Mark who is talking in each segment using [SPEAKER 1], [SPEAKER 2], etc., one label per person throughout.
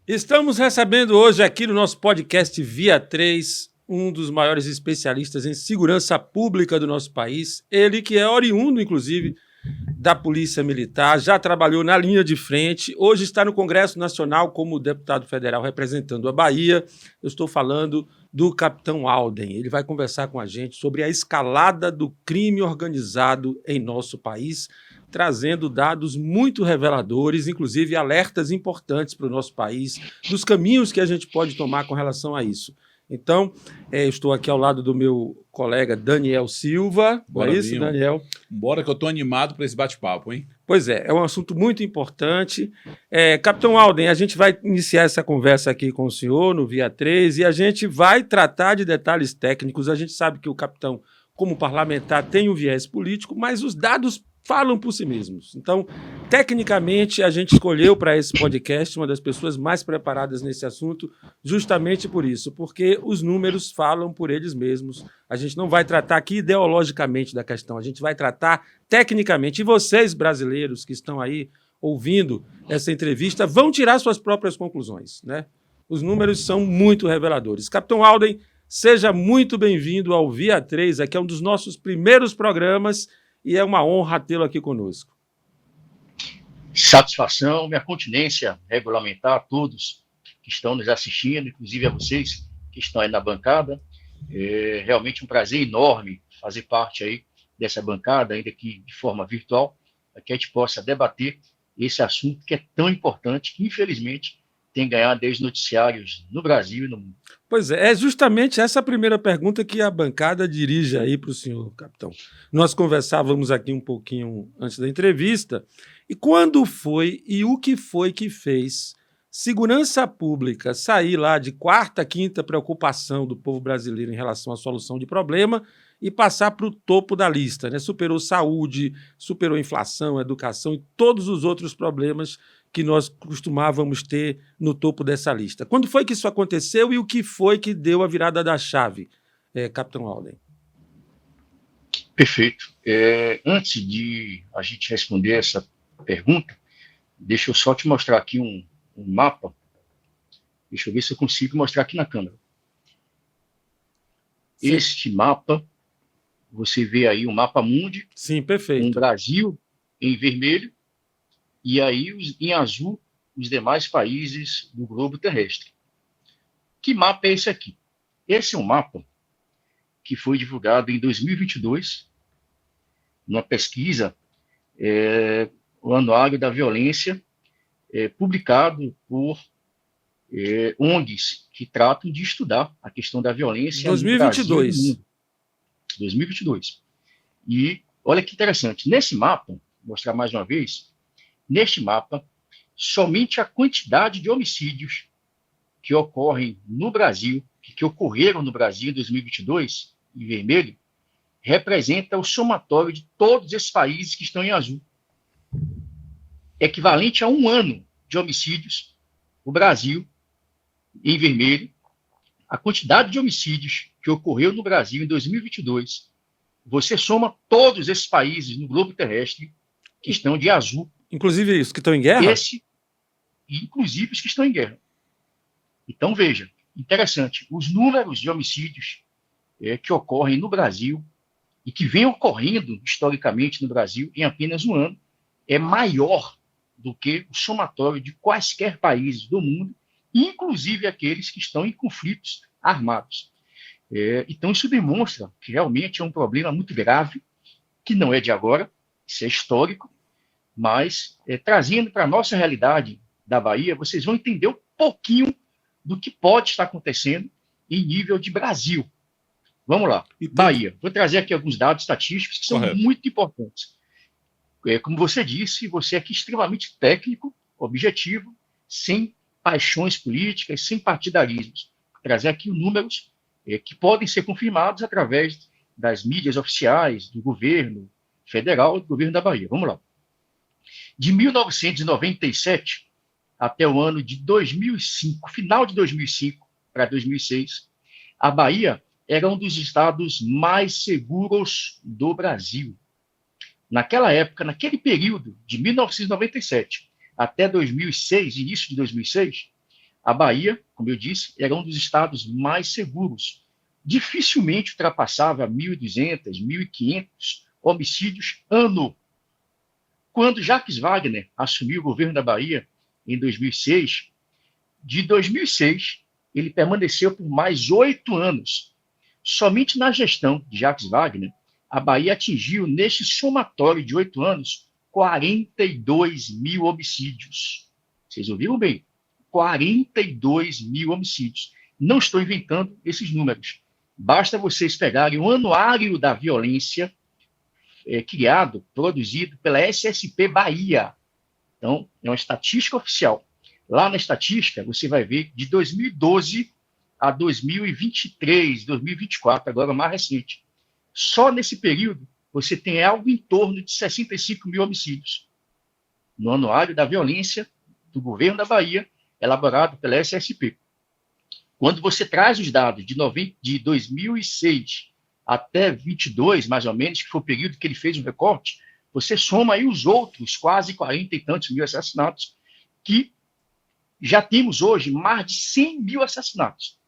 [SPEAKER 1] Estamos recebendo hoje aqui no nosso podcast Via 3 um dos maiores especialistas em segurança pública do nosso país. Ele que é oriundo, inclusive, da Polícia Militar, já trabalhou na linha de frente, hoje está no Congresso Nacional como deputado federal representando a Bahia. Eu estou falando do Capitão Alden. Ele vai conversar com a gente sobre a escalada do crime organizado em nosso país, trazendo dados muito reveladores, inclusive alertas importantes para o nosso país, dos caminhos que a gente pode tomar com relação a isso. Então, estou aqui ao lado do meu colega Daniel Silva.
[SPEAKER 2] Bora,
[SPEAKER 1] não é isso,
[SPEAKER 2] Vinho.
[SPEAKER 1] Daniel?
[SPEAKER 2] Bora que eu estou animado para esse bate-papo, hein?
[SPEAKER 1] Pois é um assunto muito importante. Capitão Alden, a gente vai iniciar essa conversa aqui com o senhor no Via 3 e a gente vai tratar de detalhes técnicos. A gente sabe que o capitão, como parlamentar, tem um viés político, mas os dados falam por si mesmos. Então, tecnicamente, a gente escolheu para esse podcast uma das pessoas mais preparadas nesse assunto, justamente por isso, porque os números falam por eles mesmos. A gente não vai tratar aqui ideologicamente da questão, a gente vai tratar tecnicamente. E vocês, brasileiros que estão aí ouvindo essa entrevista, vão tirar suas próprias conclusões, né? Os números são muito reveladores. Capitão Alden, seja muito bem-vindo ao Via 3, aqui é um dos nossos primeiros programas e é uma honra tê-lo aqui conosco.
[SPEAKER 3] Satisfação, minha continência regulamentar a todos que estão nos assistindo, inclusive a vocês que estão aí na bancada. É realmente um prazer enorme fazer parte aí dessa bancada, ainda que de forma virtual, para que a gente possa debater esse assunto que é tão importante, que infelizmente tem ganhado desde noticiários no Brasil e no mundo.
[SPEAKER 1] Pois é justamente essa a primeira pergunta que a bancada dirige aí para o senhor, capitão. Nós conversávamos aqui um pouquinho antes da entrevista, e quando foi e o que foi que fez segurança pública sair lá de quarta, quinta preocupação do povo brasileiro em relação à solução de problema e passar para o topo da lista, né? Superou saúde, superou inflação, educação e todos os outros problemas que nós costumávamos ter no topo dessa lista. Quando foi que isso aconteceu e o que foi que deu a virada da chave, Capitão Alden?
[SPEAKER 3] Perfeito. Antes de a gente responder essa pergunta, deixa eu só te mostrar aqui um mapa. Deixa eu ver se eu consigo mostrar aqui na câmera. Sim. Este mapa, você vê aí o mapa mundi.
[SPEAKER 1] Sim, perfeito.
[SPEAKER 3] Com o Brasil em vermelho e aí em azul os demais países do globo terrestre. Que mapa é esse aqui? Esse é um mapa que foi divulgado em 2022, numa pesquisa, o Anuário da Violência, publicado por ONGs que tratam de estudar a questão da violência
[SPEAKER 1] 2022.
[SPEAKER 3] no Brasil e no mundo. 2022. E olha que interessante, nesse mapa, vou mostrar mais uma vez, neste mapa, somente a quantidade de homicídios que ocorrem no Brasil, que ocorreram no Brasil em 2022, em vermelho, representa o somatório de todos esses países que estão em azul. Equivalente a um ano de homicídios, o Brasil, em vermelho, a quantidade de homicídios que ocorreu no Brasil em 2022, você soma todos esses países no globo terrestre que estão de azul.
[SPEAKER 1] Inclusive os que estão em guerra?
[SPEAKER 3] Inclusive os que estão em guerra. Então, veja, interessante, os números de homicídios que ocorrem no Brasil e que vem ocorrendo historicamente no Brasil em apenas um ano é maior do que o somatório de quaisquer países do mundo, inclusive aqueles que estão em conflitos armados. Então, isso demonstra que realmente é um problema muito grave, que não é de agora, isso é histórico, mas trazendo para a nossa realidade da Bahia, vocês vão entender um pouquinho do que pode estar acontecendo em nível de Brasil. Vamos lá, Bahia. Vou trazer aqui alguns dados estatísticos que são muito importantes. Como você disse, você é aqui extremamente técnico, objetivo, sem paixões políticas, sem partidarismos. Vou trazer aqui números que podem ser confirmados através das mídias oficiais, do governo federal e do governo da Bahia. Vamos lá. De 1997 até o ano de 2005, final de 2005 para 2006, a Bahia era um dos estados mais seguros do Brasil. Naquela época, naquele período de 1997 até 2006, início de 2006, A Bahia, como eu disse, era um dos estados mais seguros. Dificilmente ultrapassava 1.200, 1.500 homicídios ano. Quando Jacques Wagner assumiu o governo da Bahia em 2006, de 2006, ele permaneceu por mais 8 anos. Somente na gestão de Jacques Wagner, a Bahia atingiu, neste somatório de 8 anos, 42 mil homicídios. Vocês ouviram bem? 42 mil homicídios. Não estou inventando esses números. Basta vocês pegarem o Anuário da Violência, criado, produzido pela SSP Bahia. Então, é uma estatística oficial. Lá na estatística, você vai ver de 2012 a 2023, 2024, agora mais recente. Só nesse período, você tem algo em torno de 65 mil homicídios. No Anuário da Violência do Governo da Bahia, elaborado pela SSP. Quando você traz os dados de 2006 até 22, mais ou menos, que foi o período que ele fez o recorte, você soma aí os outros quase 40 e tantos mil assassinatos, que já temos hoje mais de 100 mil assassinatos.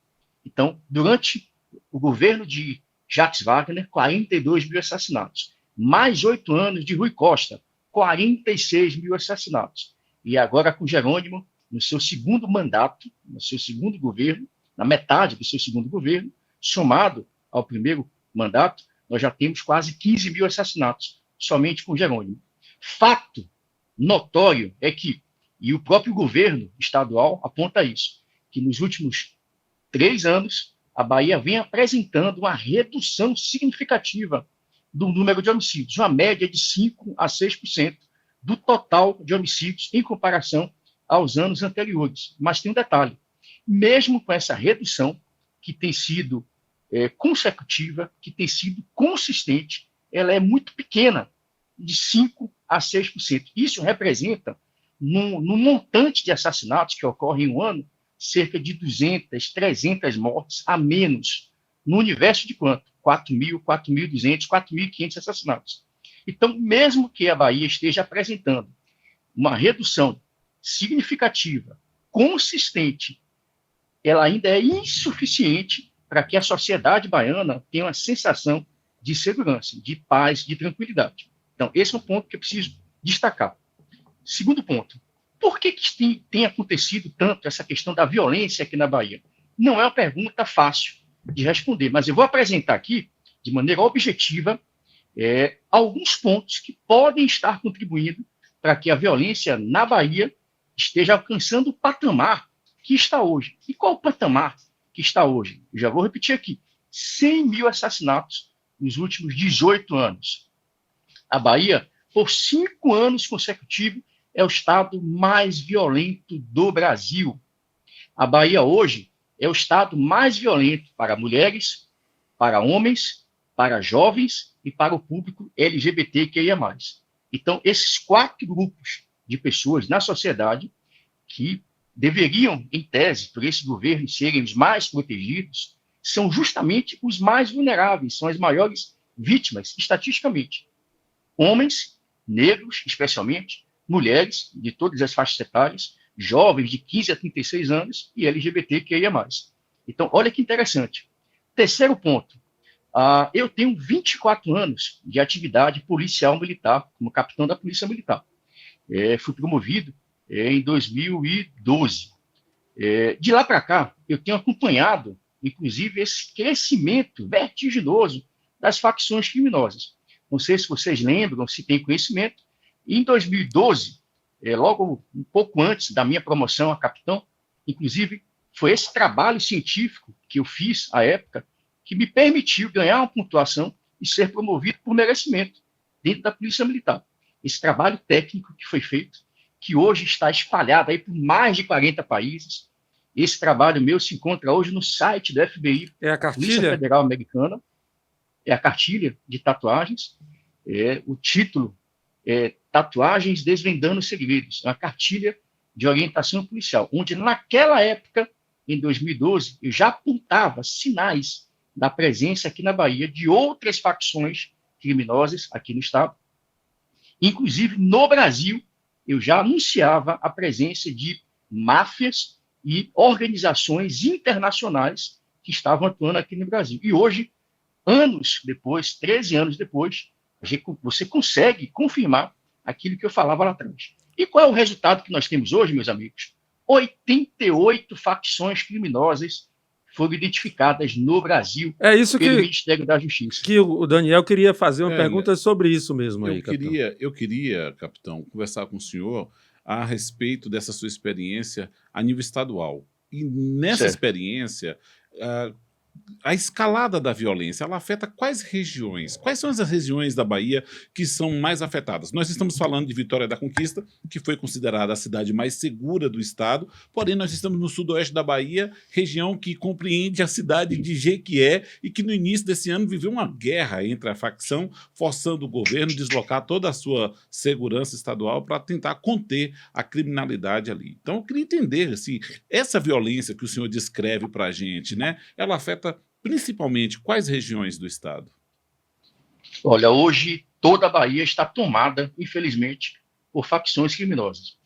[SPEAKER 3] Então, durante o governo de Jacques Wagner, 42 mil assassinatos. Mais 8 anos de Rui Costa, 46 mil assassinatos. E agora com Jerônimo, no seu segundo mandato, no seu segundo governo, na metade do seu segundo governo, somado ao primeiro mandato, nós já temos quase 15 mil assassinatos, somente com Jerônimo. Fato notório é que, e o próprio governo estadual aponta isso, que nos últimos 3 anos, a Bahia vem apresentando uma redução significativa do número de homicídios, uma média de 5% a 6% do total de homicídios em comparação aos anos anteriores. Mas tem um detalhe, mesmo com essa redução, que tem sido consecutiva, que tem sido consistente, ela é muito pequena, de 5% a 6%. Isso representa, no montante de assassinatos que ocorrem em um ano, cerca de 200, 300 mortes a menos, no universo de quanto? 4.000, 4.200, 4.500 assassinatos. Então, mesmo que a Bahia esteja apresentando uma redução significativa, consistente, ela ainda é insuficiente para que a sociedade baiana tenha uma sensação de segurança, de paz, de tranquilidade. Então, esse é um ponto que eu preciso destacar. Segundo ponto, por que tem acontecido tanto essa questão da violência aqui na Bahia? Não é uma pergunta fácil de responder, mas eu vou apresentar aqui, de maneira objetiva, alguns pontos que podem estar contribuindo para que a violência na Bahia esteja alcançando o patamar que está hoje. E qual o patamar que está hoje? Eu já vou repetir aqui. 100 mil assassinatos nos últimos 18 anos. A Bahia, por 5 anos consecutivos, é o estado mais violento do Brasil. A Bahia hoje é o estado mais violento para mulheres, para homens, para jovens e para o público LGBTQIA+. Então, esses 4 grupos de pessoas na sociedade que deveriam, em tese, por esse governo, serem os mais protegidos, são justamente os mais vulneráveis, são as maiores vítimas, estatisticamente. Homens, negros, especialmente, mulheres de todas as faixas etárias, jovens de 15 a 36 anos e LGBTQIA+. Então, olha que interessante. Terceiro ponto. Eu tenho 24 anos de atividade policial militar, como capitão da Polícia Militar. Fui promovido em 2012. De lá para cá, eu tenho acompanhado, inclusive, esse crescimento vertiginoso das facções criminosas. Não sei se vocês lembram, se têm conhecimento, em 2012, logo um pouco antes da minha promoção a capitão, inclusive, foi esse trabalho científico que eu fiz à época que me permitiu ganhar uma pontuação e ser promovido por merecimento dentro da Polícia Militar. Esse trabalho técnico que foi feito, que hoje está espalhado aí por mais de 40 países. Esse trabalho meu se encontra hoje no site do FBI,
[SPEAKER 1] É a
[SPEAKER 3] Polícia
[SPEAKER 1] cartilha?
[SPEAKER 3] Federal Americana. É a cartilha de tatuagens. O título é Tatuagens Desvendando Segredos. É uma cartilha de orientação policial, onde naquela época, em 2012, eu já apontava sinais da presença aqui na Bahia de outras facções criminosas aqui no estado. Inclusive, no Brasil, eu já anunciava a presença de máfias e organizações internacionais que estavam atuando aqui no Brasil. E hoje, anos depois, 13 anos depois, você consegue confirmar aquilo que eu falava lá atrás. E qual é o resultado que nós temos hoje, meus amigos? 88 facções criminosas foram identificadas no Brasil
[SPEAKER 1] isso
[SPEAKER 3] pelo Ministério da Justiça.
[SPEAKER 1] Que o Daniel queria fazer uma pergunta sobre isso mesmo aí, capitão.
[SPEAKER 2] Eu queria, capitão, conversar com o senhor a respeito dessa sua experiência a nível estadual. E nessa experiência, a escalada da violência, ela afeta quais regiões? Quais são as regiões da Bahia que são mais afetadas? Nós estamos falando de Vitória da Conquista, que foi considerada a cidade mais segura do estado, porém nós estamos no sudoeste da Bahia, região que compreende a cidade de Jequié e que no início desse ano viveu uma guerra entre a facção, forçando o governo a deslocar toda a sua segurança estadual para tentar conter a criminalidade ali. Então eu queria entender, assim, essa violência que o senhor descreve para a gente, né, ela afeta principalmente quais regiões do estado?
[SPEAKER 3] Olha, hoje toda a Bahia está tomada, infelizmente, por facções criminosas.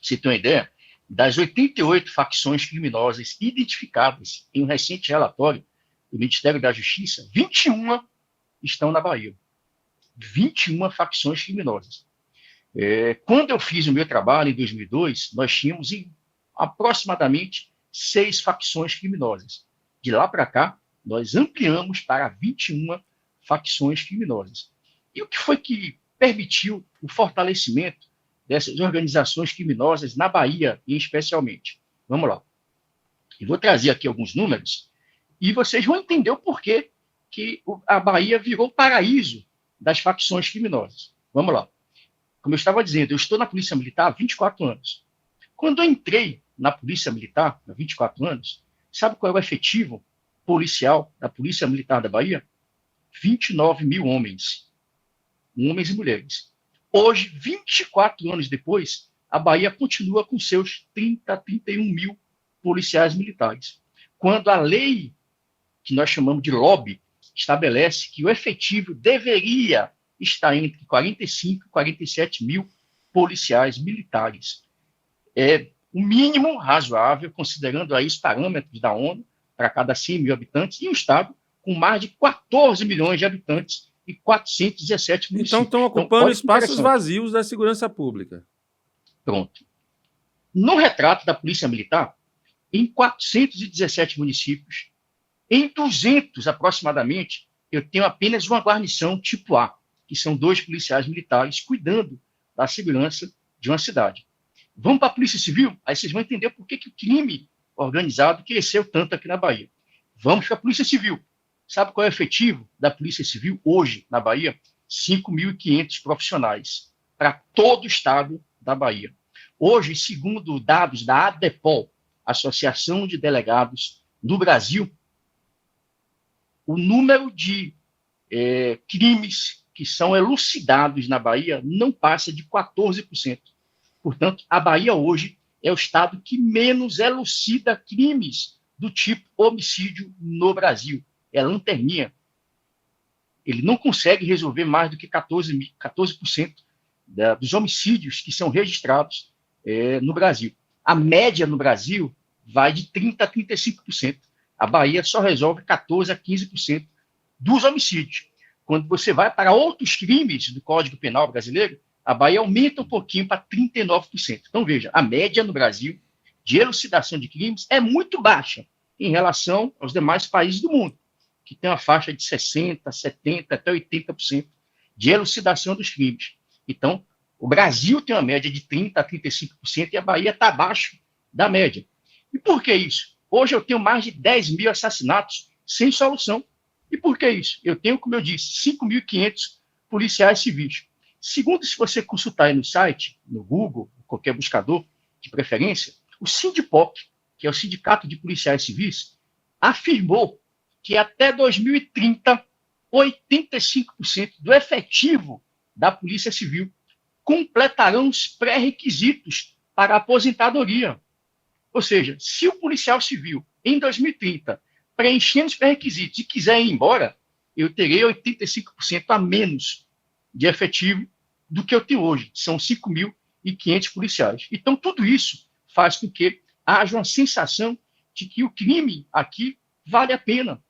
[SPEAKER 3] Se tem uma ideia, das 88 facções criminosas identificadas em um recente relatório do Ministério da Justiça, 21 estão na Bahia. 21 facções criminosas. Quando eu fiz o meu trabalho, em 2002, nós tínhamos aproximadamente 6 facções criminosas. De lá para cá, nós ampliamos para 21 facções criminosas. E o que foi que permitiu o fortalecimento dessas organizações criminosas na Bahia, especialmente? Vamos lá. Eu vou trazer aqui alguns números e vocês vão entender o porquê que a Bahia virou paraíso das facções criminosas. Vamos lá. Como eu estava dizendo, eu estou na Polícia Militar há 24 anos. Quando eu entrei na Polícia Militar, há 24 anos, sabe qual é o efetivo policial da Polícia Militar da Bahia? 29 mil homens e mulheres. Hoje, 24 anos depois, a Bahia continua com seus 30, 31 mil policiais militares. Quando a lei, que nós chamamos de LOB, estabelece que o efetivo deveria estar entre 45 e 47 mil policiais militares. É o mínimo razoável, considerando aí os parâmetros da ONU, para cada 100 mil habitantes, e um estado com mais de 14 milhões de habitantes e 417 municípios.
[SPEAKER 1] Então estão ocupando espaços vazios da segurança pública.
[SPEAKER 3] Pronto. No retrato da Polícia Militar, em 417 municípios, em 200 aproximadamente, eu tenho apenas uma guarnição tipo A, que são 2 policiais militares cuidando da segurança de uma cidade. Vamos para a Polícia Civil, aí vocês vão entender por que o crime organizado cresceu tanto aqui na Bahia. Vamos para a Polícia Civil. Sabe qual é o efetivo da Polícia Civil hoje na Bahia? 5.500 profissionais para todo o estado da Bahia. Hoje, segundo dados da ADEPOL, Associação de Delegados do Brasil, o número de crimes que são elucidados na Bahia não passa de 14%. Portanto, a Bahia hoje é o estado que menos elucida crimes do tipo homicídio no Brasil. É a lanterninha. Ele não consegue resolver mais do que 14% dos homicídios que são registrados no Brasil. A média no Brasil vai de 30% a 35%. A Bahia só resolve 14% a 15% dos homicídios. Quando você vai para outros crimes do Código Penal brasileiro, a Bahia aumenta um pouquinho para 39%. Então, veja, a média no Brasil de elucidação de crimes é muito baixa em relação aos demais países do mundo, que tem uma faixa de 60%, 70%, até 80% de elucidação dos crimes. Então, o Brasil tem uma média de 30% a 35% e a Bahia está abaixo da média. E por que isso? Hoje eu tenho mais de 10 mil assassinatos sem solução. E por que isso? Eu tenho, como eu disse, 5.500 policiais civis. Segundo, se você consultar aí no site, no Google, qualquer buscador de preferência, o Sindipop, que é o Sindicato de Policiais Civis, afirmou que até 2030, 85% do efetivo da Polícia Civil completarão os pré-requisitos para a aposentadoria. Ou seja, se o policial civil, em 2030, preenchendo os pré-requisitos e quiser ir embora, eu terei 85% a menos de efetivo do que eu tenho hoje. São 5.500 policiais. Então, tudo isso faz com que haja uma sensação de que o crime aqui vale a pena,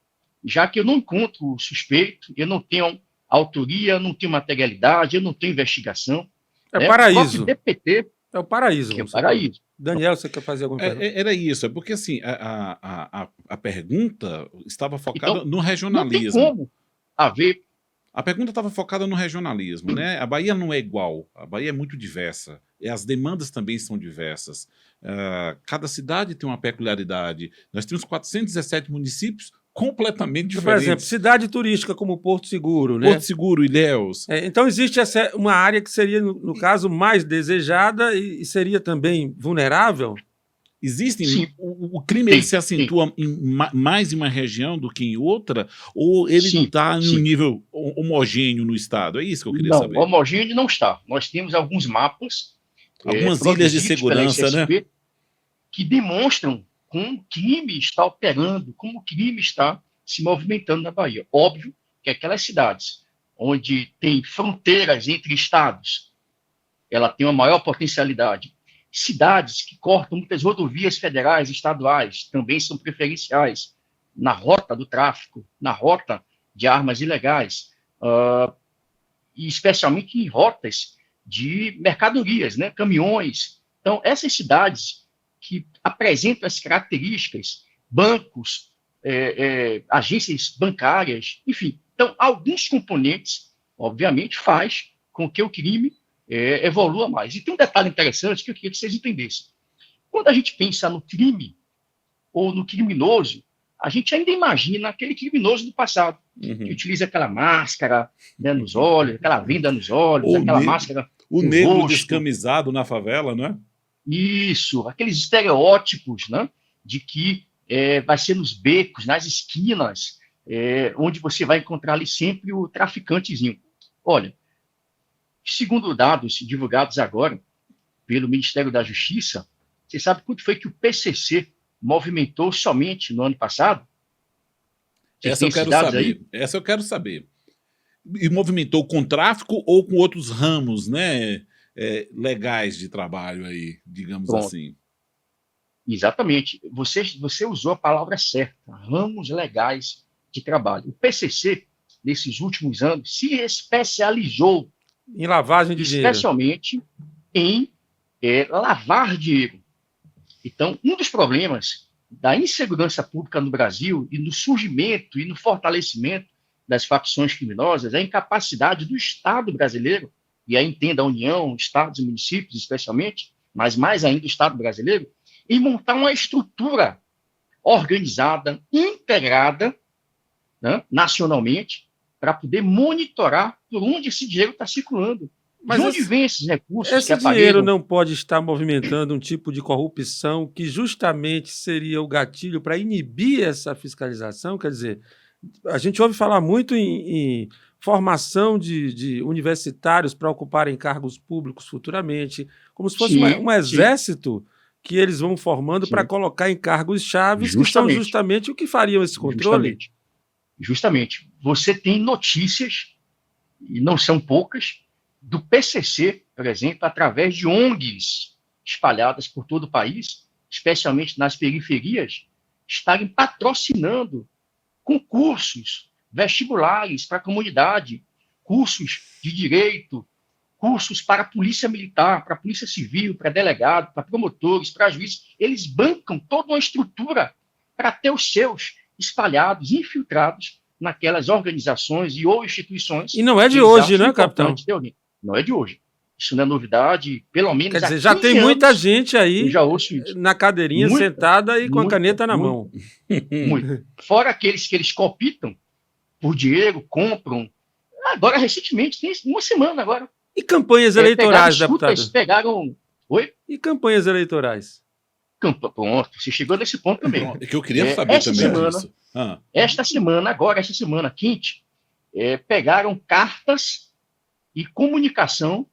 [SPEAKER 3] já que eu não encontro o suspeito, eu não tenho autoria, não tenho materialidade, eu não tenho investigação.
[SPEAKER 1] É
[SPEAKER 3] né?
[SPEAKER 1] paraíso.
[SPEAKER 3] O próprio DPT,
[SPEAKER 1] É o paraíso.
[SPEAKER 3] que é o paraíso.
[SPEAKER 1] Daniel, você quer fazer alguma pergunta?
[SPEAKER 2] Era isso, é porque assim, a pergunta estava focada
[SPEAKER 3] Então,
[SPEAKER 2] no
[SPEAKER 3] não tem
[SPEAKER 2] regionalismo.
[SPEAKER 3] como haver.
[SPEAKER 2] A pergunta estava focada no regionalismo, né? A Bahia não é igual, a Bahia é muito diversa, e as demandas também são diversas. Cada cidade tem uma peculiaridade. Nós temos 417 municípios completamente
[SPEAKER 1] Por
[SPEAKER 2] diferentes.
[SPEAKER 1] exemplo, cidade turística como Porto Seguro, né?
[SPEAKER 2] Porto Seguro, Ilhéus.
[SPEAKER 1] Então existe uma área que seria, no caso, mais desejada e seria também vulnerável?
[SPEAKER 2] Existem.
[SPEAKER 3] Sim.
[SPEAKER 2] O crime ele se acentua mais em uma região do que em outra, ou ele está em um nível homogêneo no estado? É isso que eu queria saber.
[SPEAKER 3] Não, homogêneo não está. Nós temos alguns mapas,
[SPEAKER 2] algumas ilhas de segurança, né?
[SPEAKER 3] Que demonstram como o crime está operando, como o crime está se movimentando na Bahia. Óbvio que aquelas cidades onde tem fronteiras entre estados, ela tem uma maior potencialidade. Cidades que cortam muitas rodovias federais e estaduais também são preferenciais na rota do tráfico, na rota de armas ilegais, e especialmente em rotas de mercadorias, né, caminhões. Então, essas cidades que apresentam as características, bancos, agências bancárias, enfim. Então, alguns componentes, obviamente, faz com que o crime evolua mais. E tem um detalhe interessante que eu queria que vocês entendessem. Quando a gente pensa no crime ou no criminoso, a gente ainda imagina aquele criminoso do passado, que utiliza aquela máscara, né, nos olhos, aquela venda nos olhos, aquela máscara
[SPEAKER 2] o
[SPEAKER 3] no
[SPEAKER 2] negro
[SPEAKER 3] rosto.
[SPEAKER 2] descamisado na favela, não é?
[SPEAKER 3] Isso, aqueles estereótipos, né, de que vai ser nos becos, nas esquinas, onde você vai encontrar ali sempre o traficantezinho. Olha, segundo dados divulgados agora pelo Ministério da Justiça, você sabe quanto foi que o PCC movimentou somente no ano passado?
[SPEAKER 2] Essa eu quero saber. Essa eu quero saber. E movimentou com tráfico ou com outros ramos, né, legais de trabalho aí, digamos assim?
[SPEAKER 3] Exatamente. Você usou a palavra certa, ramos legais de trabalho. O PCC, nesses últimos anos, se especializou
[SPEAKER 1] em lavagem de dinheiro.
[SPEAKER 3] Especialmente em lavar dinheiro. Então, um dos problemas da insegurança pública no Brasil e no surgimento e no fortalecimento das facções criminosas é a incapacidade do Estado brasileiro, e aí entenda a União, estados e municípios especialmente, mas mais ainda o Estado brasileiro, em montar uma estrutura organizada, integrada, né, nacionalmente, para poder monitorar por onde esse dinheiro está circulando.
[SPEAKER 1] Mas
[SPEAKER 3] de onde vem esses recursos?
[SPEAKER 1] Esse dinheiro não pode estar movimentando um tipo de corrupção que justamente seria o gatilho para inibir essa fiscalização? Quer dizer, a gente ouve falar muito em formação de universitários para ocuparem cargos públicos futuramente, como se fosse um exército que eles vão formando para colocar em cargos chaves, que são justamente o que fariam esse controle.
[SPEAKER 3] Justamente. Você tem notícias, e não são poucas, do PCC, por exemplo, através de ONGs espalhadas por todo o país, especialmente nas periferias, estarem patrocinando concursos, vestibulares para a comunidade, cursos de direito, cursos para a polícia militar, para a polícia civil, para delegado, para promotores, para juízes. Eles bancam toda uma estrutura para ter os seus espalhados, infiltrados naquelas organizações e ou instituições.
[SPEAKER 1] E não é de hoje, né, capitão?
[SPEAKER 3] Não é de hoje. Isso não é novidade, pelo menos.
[SPEAKER 1] Quer dizer, já tem muita gente aí na cadeirinha sentada e com a caneta na mão.
[SPEAKER 3] Muito. Fora aqueles que eles cooptam por dinheiro, compram. Agora, recentemente, tem uma semana agora.
[SPEAKER 1] E campanhas eleitorais, deputado?
[SPEAKER 3] Pegaram. Oi?
[SPEAKER 1] E campanhas eleitorais?
[SPEAKER 3] Pronto, você chegou nesse ponto também.
[SPEAKER 2] É que eu queria saber também disso.
[SPEAKER 3] Esta semana quente, pegaram cartas e comunicação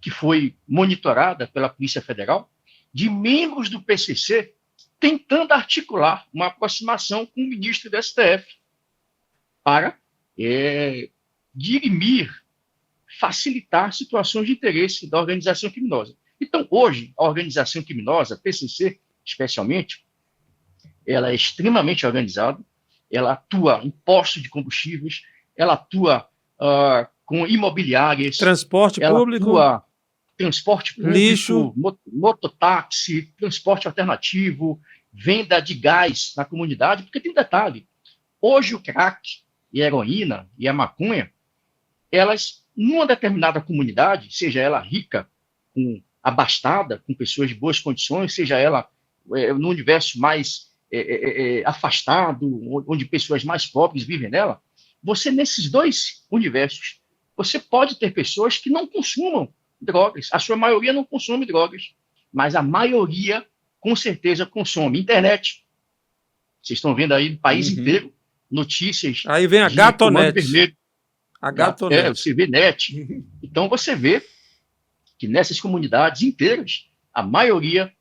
[SPEAKER 3] que foi monitorada pela Polícia Federal de membros do PCC tentando articular uma aproximação com o ministro do STF para dirimir, facilitar situações de interesse da organização criminosa. Então, hoje, a organização criminosa, PCC, especialmente, ela é extremamente organizada, ela atua em postos de combustíveis, ela atua com imobiliárias,
[SPEAKER 1] Transporte
[SPEAKER 3] ela
[SPEAKER 1] público,
[SPEAKER 3] atua transporte público,
[SPEAKER 1] lixo,
[SPEAKER 3] mototáxi, transporte alternativo, venda de gás na comunidade, porque tem um detalhe, hoje o crack e a heroína e a maconha, elas, numa determinada comunidade, seja ela rica, abastada, com pessoas de boas condições, seja ela no universo mais afastado, onde pessoas mais pobres vivem nela, você, nesses dois universos, você pode ter pessoas que não consumam drogas. A sua maioria não consome drogas, mas a maioria, com certeza, consome internet. Vocês estão vendo aí no país inteiro notícias.
[SPEAKER 1] Aí vem a
[SPEAKER 3] de
[SPEAKER 1] Gatonete.
[SPEAKER 3] Comando Vermelho.
[SPEAKER 1] A Gatonete.
[SPEAKER 3] Você vê net. Então você vê que nessas comunidades inteiras, a maioria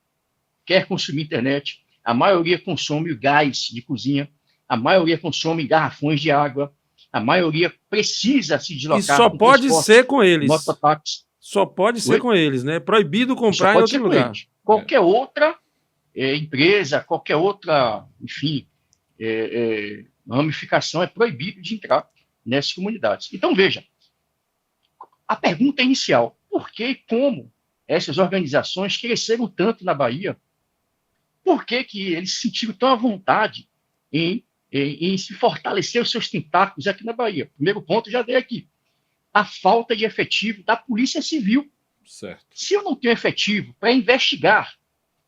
[SPEAKER 3] quer consumir internet, a maioria consome gás de cozinha, a maioria consome garrafões de água, a maioria precisa se deslocar.
[SPEAKER 1] E só pode ser com eles.
[SPEAKER 3] Mototáxi.
[SPEAKER 1] Só pode ser com eles, né? Proibido comprar em outro lugar.
[SPEAKER 3] Qualquer outra empresa, qualquer outra, enfim, ramificação é proibido de entrar nessas comunidades. Então, veja, a pergunta inicial, por que e como essas organizações cresceram tanto na Bahia? Por que eles se sentiram tão à vontade em se fortalecer os seus tentáculos aqui na Bahia? Primeiro ponto, já dei aqui. A falta de efetivo da Polícia Civil.
[SPEAKER 2] Certo.
[SPEAKER 3] Se eu não tenho efetivo para investigar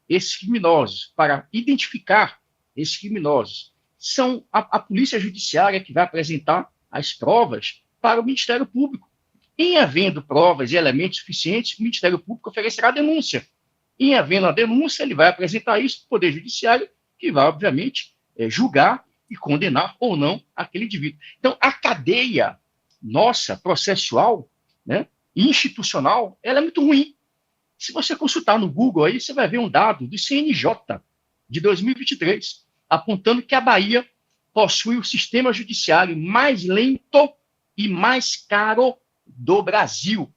[SPEAKER 3] esses criminosos, para identificar esses criminosos, são a Polícia Judiciária que vai apresentar as provas para o Ministério Público. Em havendo provas e elementos suficientes, o Ministério Público oferecerá denúncia. Em havendo a denúncia, ele vai apresentar isso para o Poder Judiciário, que vai, obviamente, julgar e condenar ou não aquele indivíduo. Então, a cadeia nossa, processual, né, institucional, ela é muito ruim. Se você consultar no Google, aí você vai ver um dado do CNJ de 2023, apontando que a Bahia possui o sistema judiciário mais lento e mais caro do Brasil.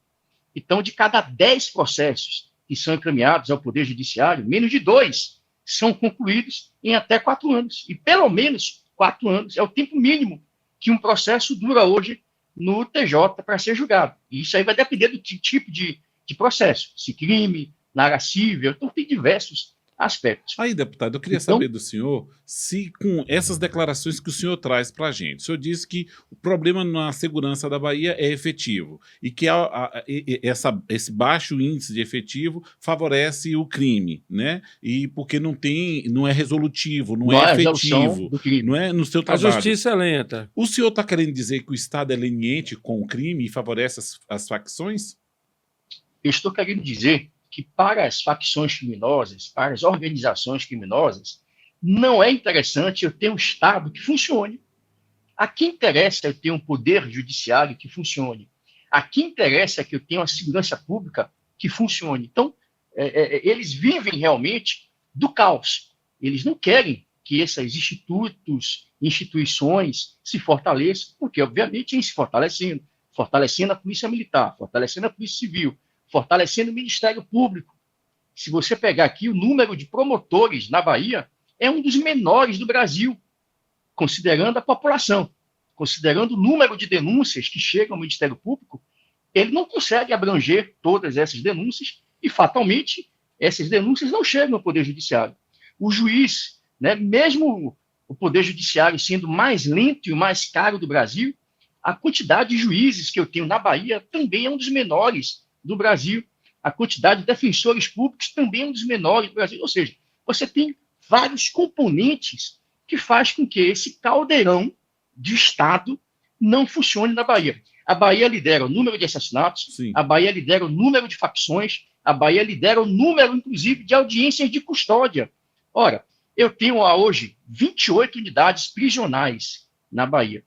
[SPEAKER 3] Então, de cada 10 processos que são encaminhados ao Poder Judiciário, menos de 2 são concluídos em até 4 anos. E pelo menos 4 anos é o tempo mínimo que um processo dura hoje no TJ para ser julgado. E isso aí vai depender do tipo de processo, se crime, na área civil, então tem diversos aspectos.
[SPEAKER 2] Aí, deputado, eu queria saber do senhor se com essas declarações que o senhor traz para a gente, o senhor disse que o problema na segurança da Bahia é efetivo e que esse baixo índice de efetivo favorece o crime, né? E porque não é resolutivo, não é efetivo, não é no seu trabalho.
[SPEAKER 1] A justiça é lenta.
[SPEAKER 2] O senhor está querendo dizer que o Estado é leniente com o crime e favorece as facções?
[SPEAKER 3] Eu estou querendo dizer que para as facções criminosas, para as organizações criminosas, não é interessante eu ter um Estado que funcione. A quem interessa eu ter um poder judiciário que funcione. A quem interessa que eu tenha uma segurança pública que funcione. Então, eles vivem realmente do caos. Eles não querem que esses instituições se fortaleçam, porque, obviamente, em se fortalecendo a Polícia Militar, fortalecendo a Polícia Civil, fortalecendo o Ministério Público. Se você pegar aqui, o número de promotores na Bahia é um dos menores do Brasil, considerando a população, considerando o número de denúncias que chegam ao Ministério Público, ele não consegue abranger todas essas denúncias e, fatalmente, essas denúncias não chegam ao Poder Judiciário. O juiz, né, mesmo o Poder Judiciário sendo mais lento e mais caro do Brasil, a quantidade de juízes que eu tenho na Bahia também é um dos menores do Brasil. A quantidade de defensores públicos também é um dos menores do Brasil. Ou seja, você tem vários componentes que faz com que esse caldeirão de Estado não funcione na Bahia. A Bahia lidera o número de assassinatos, sim, a Bahia lidera o número de facções, a Bahia lidera o número, inclusive, de audiências de custódia. Ora, eu tenho hoje 28 unidades prisionais na Bahia,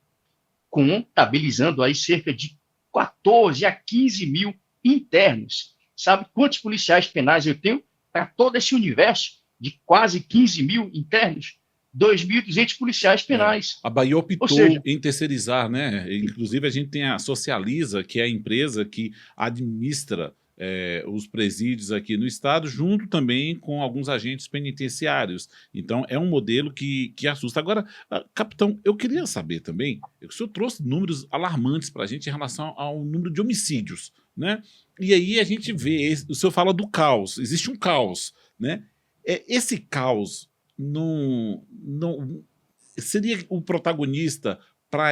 [SPEAKER 3] contabilizando aí cerca de 14 a 15 mil internos. Sabe quantos policiais penais eu tenho para todo esse universo de quase 15 mil internos? 2.200 policiais penais.
[SPEAKER 2] A Bahia optou em terceirizar, né? Inclusive, a gente tem a Socializa, que é a empresa que administra os presídios aqui no estado, junto também com alguns agentes penitenciários. Então, é um modelo que assusta. Agora, capitão, eu queria saber também, o senhor trouxe números alarmantes para a gente em relação ao número de homicídios, né? E aí a gente vê, o senhor fala do caos, existe um caos, né? Esse caos não seria o protagonista para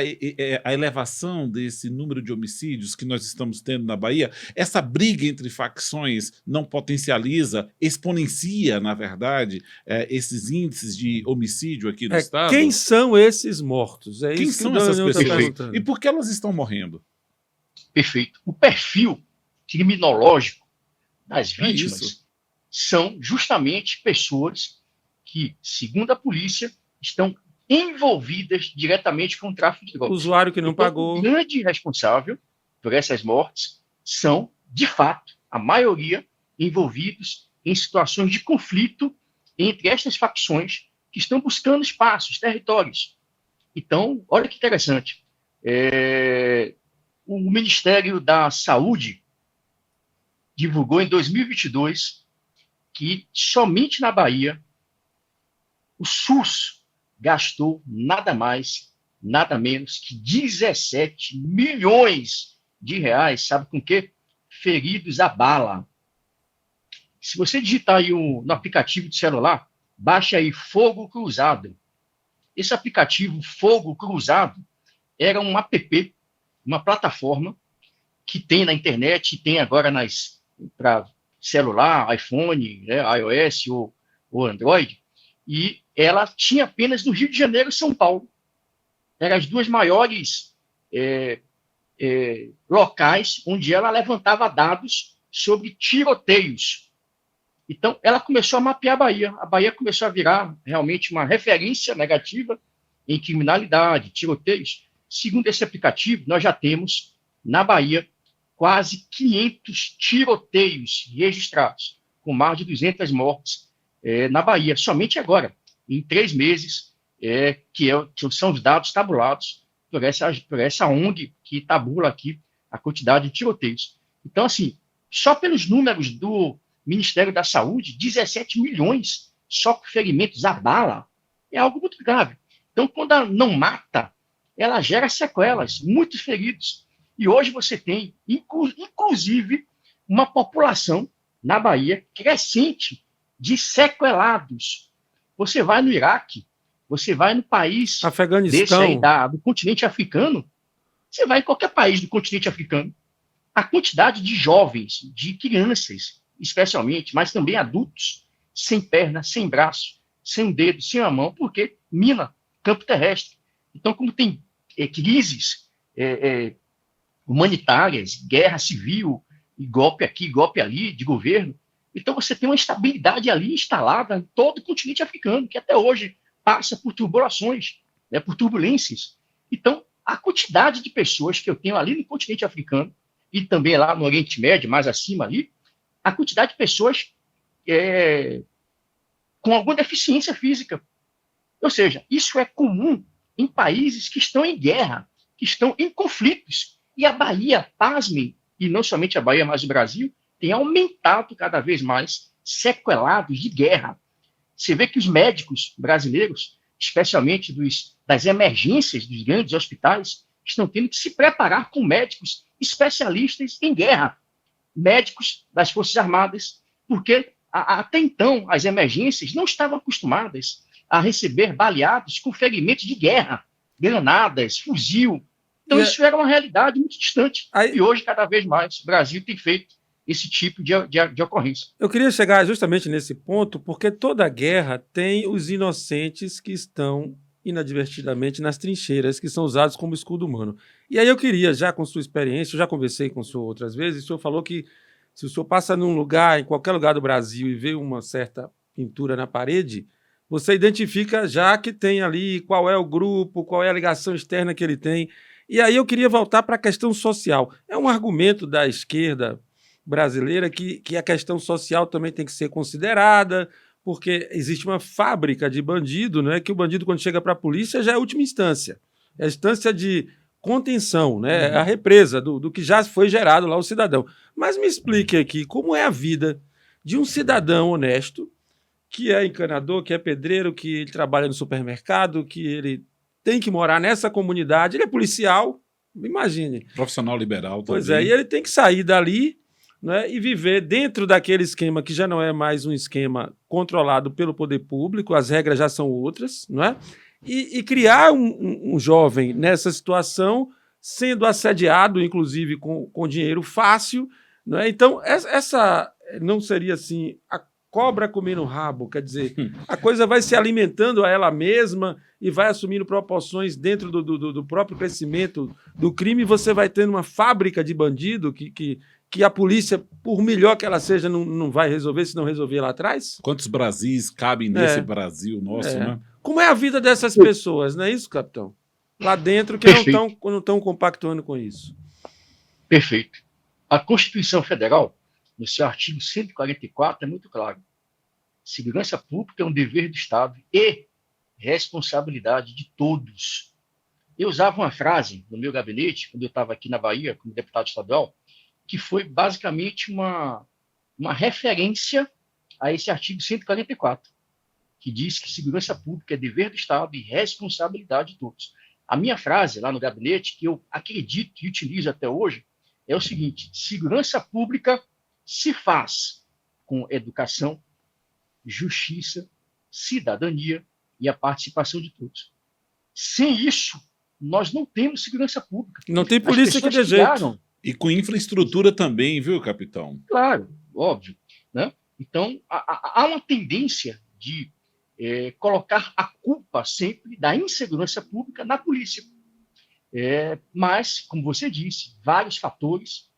[SPEAKER 2] a elevação desse número de homicídios que nós estamos tendo na Bahia? Essa briga entre facções não potencializa, exponencia, na verdade, esses índices de homicídio aqui no estado?
[SPEAKER 1] Quem são esses mortos?
[SPEAKER 2] Quem são essas pessoas? E por que elas estão morrendo?
[SPEAKER 3] Perfeito. O perfil criminológico das vítimas são justamente pessoas que, segundo a polícia, estão envolvidas diretamente com o tráfico de drogas.
[SPEAKER 1] Usuário que não pagou.
[SPEAKER 3] O grande responsável por essas mortes são, de fato, a maioria envolvidos em situações de conflito entre estas facções que estão buscando espaços, territórios. Então, olha que interessante. O Ministério da Saúde divulgou em 2022 que somente na Bahia o SUS gastou nada mais, nada menos que 17 milhões de reais, sabe com quê? Feridos a bala. Se você digitar aí no aplicativo de celular, baixa aí Fogo Cruzado. Esse aplicativo Fogo Cruzado era um app, uma plataforma que tem na internet, tem agora para celular, iPhone, né, iOS ou Android, e ela tinha apenas no Rio de Janeiro e São Paulo. Eram as duas maiores locais onde ela levantava dados sobre tiroteios. Então, ela começou a mapear a Bahia. A Bahia começou a virar realmente uma referência negativa em criminalidade, tiroteios. Segundo esse aplicativo, nós já temos, na Bahia, quase 500 tiroteios registrados, com mais de 200 mortes na Bahia, somente agora, em 3 meses, que são os dados tabulados por essa ONG que tabula aqui a quantidade de tiroteios. Então, assim, só pelos números do Ministério da Saúde, 17 milhões só por ferimentos a bala, é algo muito grave. Então, quando ela não mata, ela gera sequelas, muitos feridos. E hoje você tem, inclusive, uma população na Bahia crescente de sequelados. Você vai no Iraque, você vai no país desse aí, do continente africano, você vai em qualquer país do continente africano, a quantidade de jovens, de crianças, especialmente, mas também adultos, sem perna, sem braço, sem um dedo, sem uma mão, porque mina, campo terrestre. Então, como tem crises humanitárias, guerra civil, e golpe aqui, golpe ali, de governo, então você tem uma instabilidade ali instalada em todo o continente africano, que até hoje passa por turbulações, né, por turbulências. Então, a quantidade de pessoas que eu tenho ali no continente africano, e também lá no Oriente Médio, mais acima ali, a quantidade de pessoas com alguma deficiência física. Ou seja, isso é comum em países que estão em guerra, que estão em conflitos. E a Bahia, pasmem, e não somente a Bahia, mas o Brasil, tem aumentado cada vez mais sequelados de guerra. Você vê que os médicos brasileiros, especialmente das emergências dos grandes hospitais, estão tendo que se preparar com médicos especialistas em guerra, médicos das Forças Armadas, porque até então as emergências não estavam acostumadas a receber baleados com ferimentos de guerra, granadas, fuzil. Então isso era uma realidade muito distante. E hoje, cada vez mais, o Brasil tem feito esse tipo de ocorrência.
[SPEAKER 1] Eu queria chegar justamente nesse ponto, porque toda guerra tem os inocentes que estão inadvertidamente nas trincheiras, que são usados como escudo humano. E aí eu queria, já com sua experiência, eu já conversei com o senhor outras vezes, o senhor falou que se o senhor passa num lugar, em qualquer lugar do Brasil, e vê uma certa pintura na parede, você identifica já que tem ali qual é o grupo, qual é a ligação externa que ele tem. E aí eu queria voltar para a questão social. É um argumento da esquerda brasileira que a questão social também tem que ser considerada, porque existe uma fábrica de bandido, né, que o bandido, quando chega para a polícia, já é a última instância. É a instância de contenção, né? A represa do que já foi gerado lá o cidadão. Mas me explique aqui como é a vida de um cidadão honesto que é encanador, que é pedreiro, que ele trabalha no supermercado, que ele tem que morar nessa comunidade, ele é policial, imagine.
[SPEAKER 2] Profissional liberal também.
[SPEAKER 1] Pois é, e ele tem que sair dali, né, e viver dentro daquele esquema que já não é mais um esquema controlado pelo poder público, as regras já são outras, não é? E criar um jovem nessa situação, sendo assediado, inclusive, com dinheiro fácil, não é? Então, essa não seria assim a cobra comendo rabo, quer dizer, a coisa vai se alimentando a ela mesma e vai assumindo proporções dentro do próprio crescimento do crime, e você vai tendo uma fábrica de bandido que a polícia, por melhor que ela seja, não vai resolver se não resolver lá atrás?
[SPEAKER 2] Quantos Brasis cabem nesse Brasil nosso, né?
[SPEAKER 1] Como é a vida dessas pessoas, não é isso, capitão? Lá dentro que não estão compactuando com isso.
[SPEAKER 3] Perfeito. A Constituição Federal, no seu artigo 144, é muito claro. Segurança pública é um dever do Estado e responsabilidade de todos. Eu usava uma frase no meu gabinete, quando eu estava aqui na Bahia, como deputado estadual, que foi basicamente uma referência a esse artigo 144, que diz que segurança pública é dever do Estado e responsabilidade de todos. A minha frase lá no gabinete, que eu acredito e utilizo até hoje, é o seguinte: segurança pública se faz com educação, justiça, cidadania e a participação de todos. Sem isso, nós não temos segurança pública.
[SPEAKER 1] Não tem polícia que dê jeito.
[SPEAKER 2] E com infraestrutura também, viu, capitão?
[SPEAKER 3] Claro, óbvio, né? Então, há uma tendência de colocar a culpa sempre da insegurança pública na polícia. Mas, como você disse, vários fatores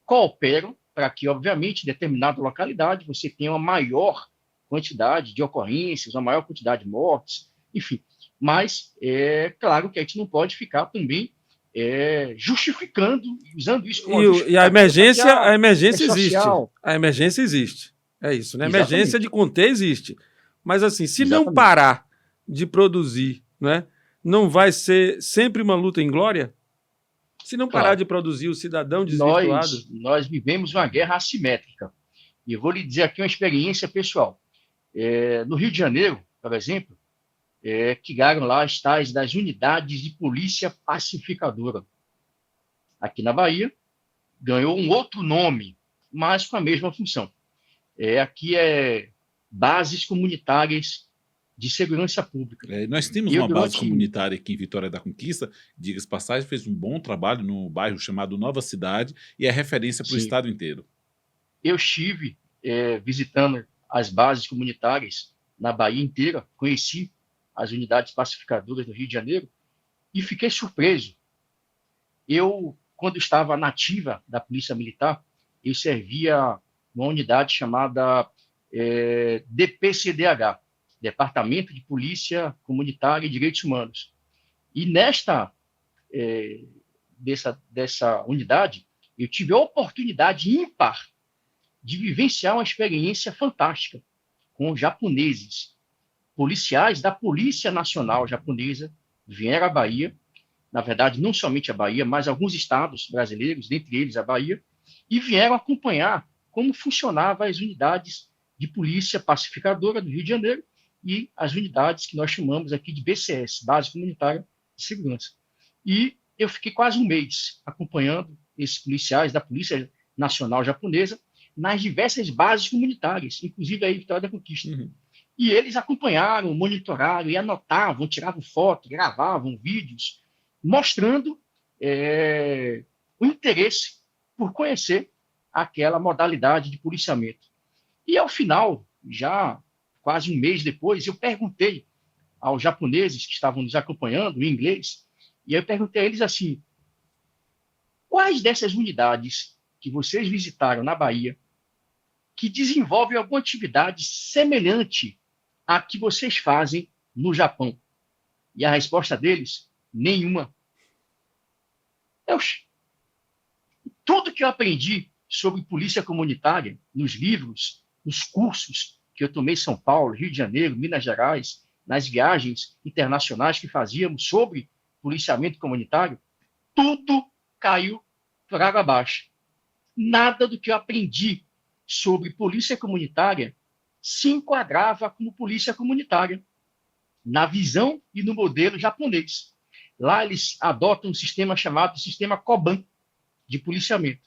[SPEAKER 3] cooperam para que, obviamente, em determinada localidade você tenha uma maior quantidade de ocorrências, uma maior quantidade de mortes, enfim. Mas é claro que a gente não pode ficar também justificando, usando isso como
[SPEAKER 1] e a emergência existe. A emergência existe. É isso, né? A emergência de conter existe. Mas, assim, se não parar de produzir, né, não vai ser sempre uma luta em glória? Se não parar de produzir o cidadão desvirtuado?
[SPEAKER 3] Nós vivemos uma guerra assimétrica. E eu vou lhe dizer aqui uma experiência pessoal. No Rio de Janeiro, por exemplo, criaram lá as tais das unidades de polícia pacificadora. Aqui na Bahia, ganhou um outro nome, mas com a mesma função. Aqui bases comunitárias de segurança pública.
[SPEAKER 2] Nós temos uma base comunitária aqui em Vitória da Conquista, diga-se passagem, fez um bom trabalho no bairro chamado Nova Cidade e é referência para o estado inteiro.
[SPEAKER 3] Eu estive visitando as bases comunitárias na Bahia inteira, conheci as unidades pacificadoras do Rio de Janeiro e fiquei surpreso. Eu, quando estava na ativa da Polícia Militar, eu servia uma unidade chamada DPCDH, Departamento de Polícia Comunitária e Direitos Humanos. E dessa unidade, eu tive a oportunidade ímpar de vivenciar uma experiência fantástica com japoneses. Policiais da Polícia Nacional Japonesa vieram à Bahia, na verdade, não somente a Bahia, mas alguns estados brasileiros, dentre eles a Bahia, e vieram acompanhar como funcionavam as unidades de polícia pacificadora do Rio de Janeiro e as unidades que nós chamamos aqui de BCS, Base Comunitária de Segurança. E eu fiquei quase um mês acompanhando esses policiais da Polícia Nacional Japonesa nas diversas bases comunitárias, inclusive aí Vitória da Conquista. Uhum. E eles acompanharam, monitoraram e anotavam, tiravam fotos, gravavam vídeos, mostrando o interesse por conhecer aquela modalidade de policiamento. E, ao final, já quase um mês depois, eu perguntei aos japoneses que estavam nos acompanhando, em inglês, e eu perguntei a eles assim: quais dessas unidades que vocês visitaram na Bahia que desenvolvem alguma atividade semelhante à que vocês fazem no Japão? E a resposta deles: nenhuma. Tudo que eu aprendi sobre polícia comunitária nos livros, nos cursos que eu tomei em São Paulo, Rio de Janeiro, Minas Gerais, nas viagens internacionais que fazíamos sobre policiamento comunitário, tudo caiu por água abaixo. Nada do que eu aprendi sobre polícia comunitária se enquadrava como polícia comunitária, na visão e no modelo japonês. Lá eles adotam um sistema chamado sistema Koban, de policiamento.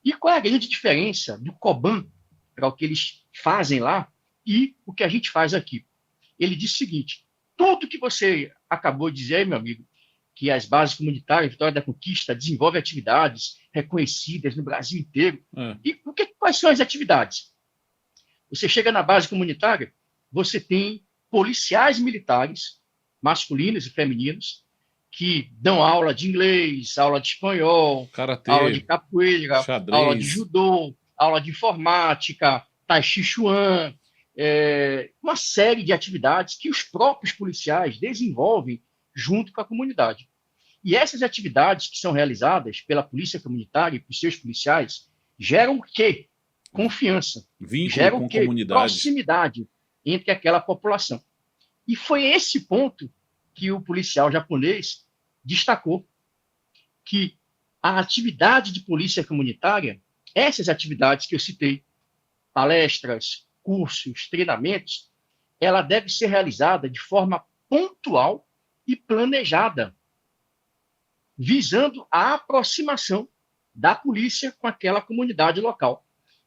[SPEAKER 3] E qual é a grande diferença do Koban para o que eles fazem lá e o que a gente faz aqui? Ele diz o seguinte: tudo que você acabou de dizer, meu amigo, que as bases comunitárias Vitória da Conquista desenvolvem atividades reconhecidas no Brasil inteiro. E quais são as atividades? Você chega na base comunitária, você tem policiais militares, masculinos e femininos, que dão aula de inglês, aula de espanhol,
[SPEAKER 2] karatê,
[SPEAKER 3] aula de capoeira,
[SPEAKER 2] xadrez,
[SPEAKER 3] aula de judô, aula de informática, tai chi chuan, uma série de atividades que os próprios policiais desenvolvem junto com a comunidade. E essas atividades que são realizadas pela polícia comunitária e por seus policiais geram o quê? Confiança.
[SPEAKER 2] Vínculo
[SPEAKER 3] geram
[SPEAKER 2] com
[SPEAKER 3] o quê?
[SPEAKER 2] comunidade.
[SPEAKER 3] Proximidade entre aquela população. E foi esse ponto que o policial japonês destacou, que a atividade de polícia comunitária, essas atividades que eu citei, palestras, cursos, treinamentos, ela deve ser realizada de forma pontual e planejada, visando a aproximação da polícia com aquela comunidade local.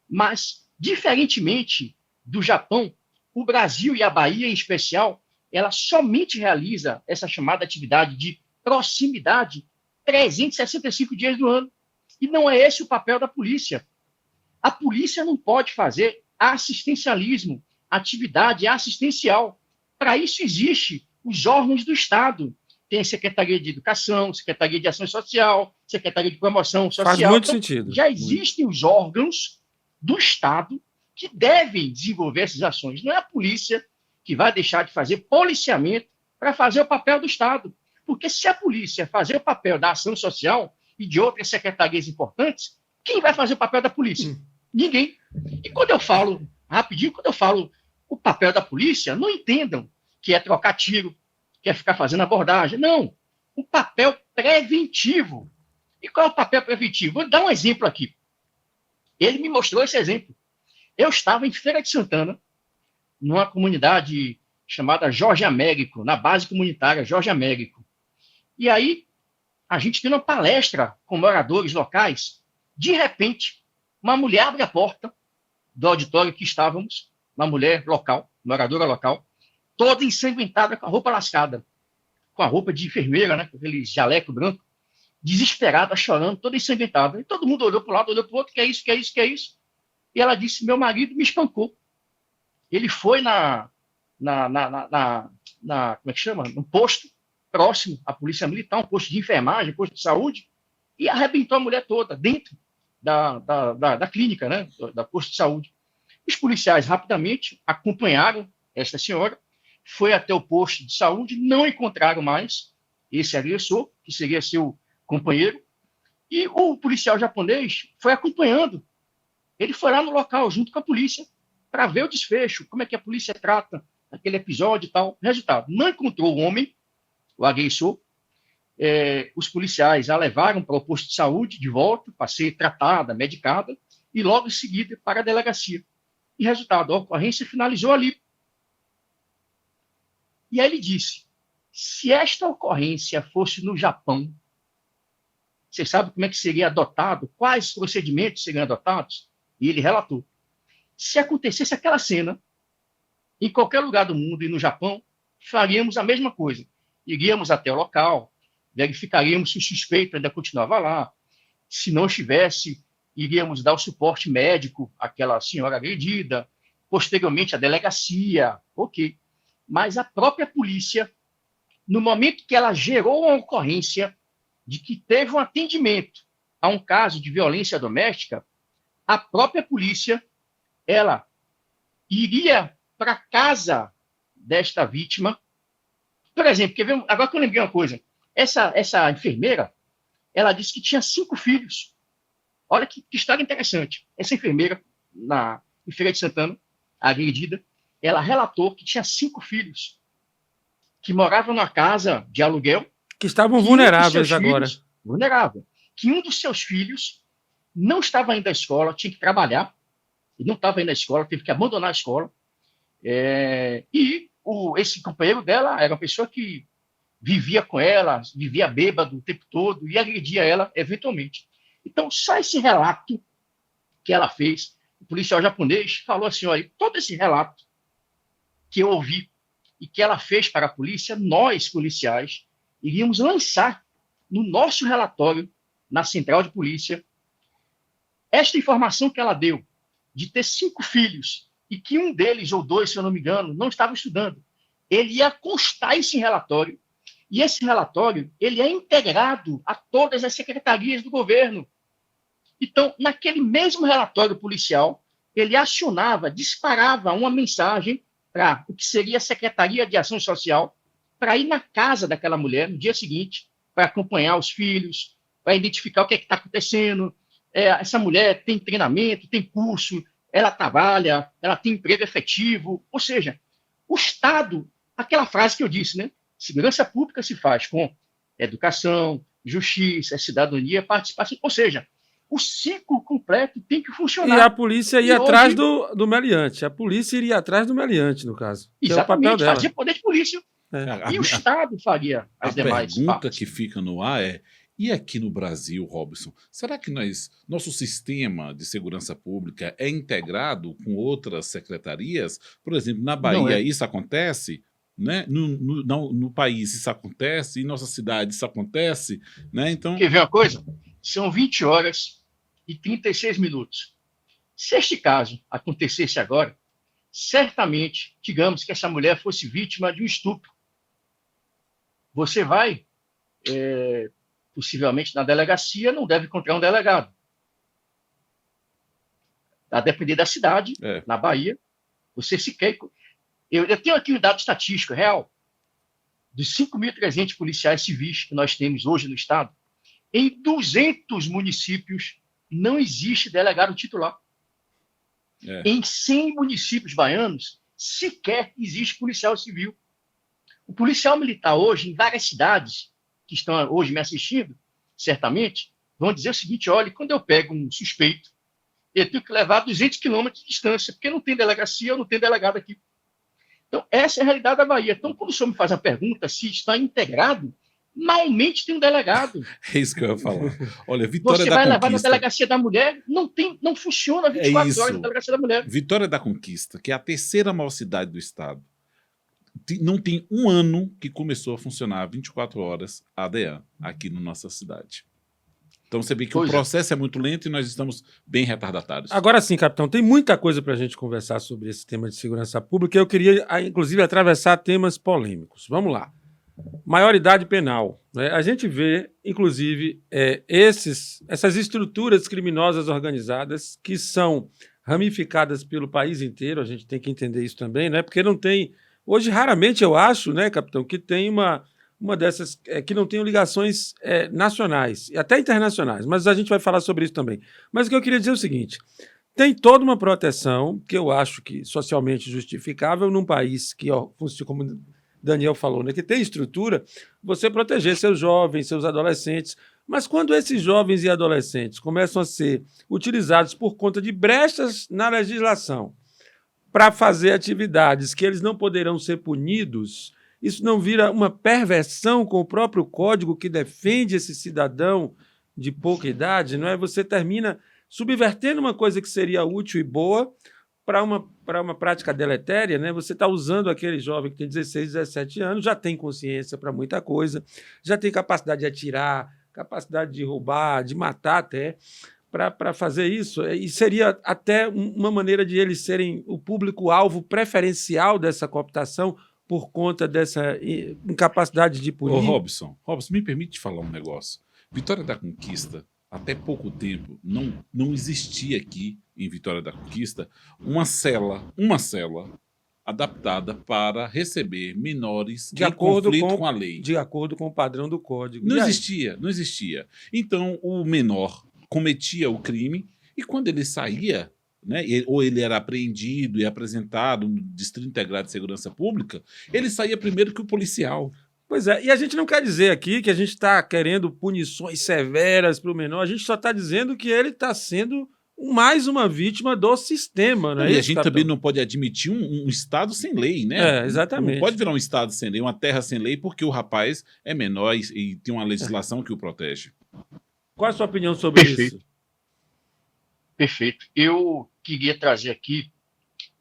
[SPEAKER 3] Mas, diferentemente do Japão, o Brasil e a Bahia, em especial, ela somente realiza essa chamada atividade de proximidade 365 dias do ano. E não é esse o papel da polícia. A polícia não pode fazer assistencialismo, atividade assistencial. Para isso existe os órgãos do Estado. Tem Secretaria de Educação, Secretaria de Ação Social, Secretaria de Promoção Social.
[SPEAKER 1] Faz muito sentido.
[SPEAKER 3] Já existem os órgãos do Estado que devem desenvolver essas ações. Não é a polícia que vai deixar de fazer policiamento para fazer o papel do Estado. Porque se a polícia fazer o papel da ação social e de outras secretarias importantes, quem vai fazer o papel da polícia? Ninguém. E quando eu falo, rapidinho, quando eu falo o papel da polícia, não entendam que é trocar tiro, que é ficar fazendo abordagem. Não. Um papel preventivo. E qual é o papel preventivo? Vou dar um exemplo aqui. Ele me mostrou esse exemplo. Eu estava em Feira de Santana, numa comunidade chamada Jorge Américo, na base comunitária Jorge Américo. E aí, a gente tem uma palestra com moradores locais. De repente, uma mulher abre a porta do auditório que estávamos, uma mulher local, moradora local, toda ensanguentada, com a roupa lascada, com a roupa de enfermeira, né, com aquele jaleco branco, desesperada, chorando, toda ensanguentada. E todo mundo olhou para um lado, olhou para o outro, que é isso, que é isso, que é isso. E ela disse, meu marido me espancou. Ele foi como é que chama? Um posto próximo à polícia militar, um posto de enfermagem, um posto de saúde, e arrebentou a mulher toda dentro da clínica, né, da posto de saúde. Os policiais rapidamente acompanharam esta senhora, foi até o posto de saúde, não encontraram mais esse agressor, que seria seu companheiro, e o policial japonês foi acompanhando. Ele foi lá no local, junto com a polícia, para ver o desfecho, como é que a polícia trata aquele episódio e tal. Resultado, não encontrou o homem, o agressor. Os policiais a levaram para o posto de saúde de volta, para ser tratada, medicada, e logo em seguida para a delegacia. E resultado, a ocorrência finalizou ali. E aí ele disse, se esta ocorrência fosse no Japão, você sabe como é que seria adotado? Quais procedimentos seriam adotados? E ele relatou. Se acontecesse aquela cena, em qualquer lugar do mundo e no Japão, faríamos a mesma coisa. Iríamos até o local, verificaríamos se o suspeito ainda continuava lá. Se não estivesse, iríamos dar o suporte médico àquela senhora agredida, posteriormente à delegacia, ok. Mas a própria polícia, no momento que ela gerou uma ocorrência de que teve um atendimento a um caso de violência doméstica, a própria polícia, ela iria para a casa desta vítima. Por exemplo, agora que eu lembrei uma coisa, essa enfermeira, ela disse que tinha 5 filhos. Olha que história interessante. Essa enfermeira, em Feira de Santana, agredida, ela relatou que tinha 5 filhos, que moravam numa casa de aluguel,
[SPEAKER 1] Que estavam
[SPEAKER 3] que
[SPEAKER 1] vulneráveis agora.
[SPEAKER 3] Vulnerável. Que um dos seus filhos não estava indo à escola, tinha que trabalhar, ele não estava indo à escola, teve que abandonar a escola. Esse companheiro dela era uma pessoa que vivia com ela, vivia bêbado o tempo todo e agredia ela eventualmente. Então, só esse relato que ela fez, o policial japonês falou assim, olha, todo esse relato que eu ouvi e que ela fez para a polícia, nós, policiais, iríamos lançar no nosso relatório, na central de polícia, esta informação que ela deu, de ter 5 filhos, e que um deles, ou 2, se eu não me engano, não estava estudando. Ele ia constar esse relatório, e esse relatório ele é integrado a todas as secretarias do governo. Então, naquele mesmo relatório policial, ele acionava, disparava uma mensagem para o que seria a Secretaria de Ação Social, para ir na casa daquela mulher no dia seguinte, para acompanhar os filhos, para identificar o que está acontecendo. Essa mulher tem treinamento, tem curso, ela trabalha, ela tem emprego efetivo. Ou seja, o Estado, aquela frase que eu disse, né? Segurança pública se faz com educação, justiça, cidadania, participação. Ou seja, o ciclo completo tem que funcionar.
[SPEAKER 1] E a polícia ia atrás do meliante. A polícia iria atrás do meliante, no caso.
[SPEAKER 3] Exatamente,
[SPEAKER 1] é o papel dela.
[SPEAKER 3] fazia poder de polícia. E o Estado faria as demais
[SPEAKER 2] pergunta
[SPEAKER 3] partes.
[SPEAKER 2] que fica no ar é, e aqui no Brasil, Robson, será que nosso sistema de segurança pública é integrado com outras secretarias? Por exemplo, na Bahia isso acontece? Né? No país isso acontece, em nossa cidade isso acontece. Né? Então...
[SPEAKER 3] Quer ver uma coisa? São 20 horas e 36 minutos. Se este caso acontecesse agora, certamente, digamos que essa mulher fosse vítima de um estupro. Você vai, possivelmente, na delegacia, não deve encontrar um delegado. A depender da cidade, na Bahia, você sequer... Eu tenho aqui um dado estatístico real. Dos 5.300 policiais civis que nós temos hoje no Estado, em 200 municípios não existe delegado titular. Em 100 municípios baianos, sequer existe policial civil. O policial militar hoje, em várias cidades, que estão hoje me assistindo, certamente, vão dizer o seguinte, olha, quando eu pego um suspeito, eu tenho que levar 200 quilômetros de distância, porque não tem delegacia, eu não tenho delegado aqui. Então, essa é a realidade da Bahia. Então, quando o senhor me faz a pergunta se está integrado, malmente tem um delegado.
[SPEAKER 2] É isso que eu ia falar. Olha, Vitória da Conquista...
[SPEAKER 3] Você vai levar na delegacia da mulher, não funciona 24 horas na delegacia da mulher.
[SPEAKER 2] Vitória da Conquista, que é a 3ª maior cidade do estado, não tem um ano que começou a funcionar 24 horas a ADEAN aqui na nossa cidade. Então você vê que o processo é muito lento e nós estamos bem retardatários.
[SPEAKER 1] Agora sim, capitão, tem muita coisa para a gente conversar sobre esse tema de segurança pública. Eu queria, inclusive, atravessar temas polêmicos. Vamos lá. Maioridade penal. Né? A gente vê, inclusive, essas estruturas criminosas organizadas que são ramificadas pelo país inteiro. A gente tem que entender isso também, né? Porque não tem... Hoje, raramente, eu acho, né, capitão, que tem uma dessas que não tenham ligações nacionais e até internacionais, mas a gente vai falar sobre isso também. Mas o que eu queria dizer é o seguinte, tem toda uma proteção que eu acho que socialmente justificável num país que, como o Daniel falou, né, que tem estrutura, você proteger seus jovens, seus adolescentes, mas quando esses jovens e adolescentes começam a ser utilizados por conta de brechas na legislação para fazer atividades que eles não poderão ser punidos, isso não vira uma perversão com o próprio código que defende esse cidadão de pouca idade, não é? Você termina subvertendo uma coisa que seria útil e boa para uma prática deletéria, né? Você está usando aquele jovem que tem 16, 17 anos, já tem consciência para muita coisa, já tem capacidade de atirar, capacidade de roubar, de matar até, para fazer isso. E seria até uma maneira de eles serem o público-alvo preferencial dessa cooptação, por conta dessa incapacidade de punir.
[SPEAKER 2] Ô, Robson, me permite te falar um negócio. Vitória da Conquista, até pouco tempo, não existia aqui, em Vitória da Conquista, uma cela adaptada para receber menores em conflito com a lei.
[SPEAKER 1] De acordo com o padrão do código.
[SPEAKER 2] Não existia. Então, o menor cometia o crime e quando ele saía, né, ou ele era apreendido e apresentado no Distrito Integrado de Segurança Pública, ele saía primeiro que o policial.
[SPEAKER 1] Pois é, e a gente não quer dizer aqui que a gente está querendo punições severas para o menor, a gente só está dizendo que ele está sendo mais uma vítima do sistema, não é
[SPEAKER 2] E a
[SPEAKER 1] isso,
[SPEAKER 2] gente
[SPEAKER 1] capitão?
[SPEAKER 2] também não pode admitir um Estado sem lei, né?
[SPEAKER 1] Exatamente.
[SPEAKER 2] Não pode virar um Estado sem lei, uma terra sem lei, porque o rapaz é menor e tem uma legislação que o protege.
[SPEAKER 1] Qual a sua opinião sobre
[SPEAKER 3] Perfeito.
[SPEAKER 1] isso?
[SPEAKER 3] Perfeito. Eu queria trazer aqui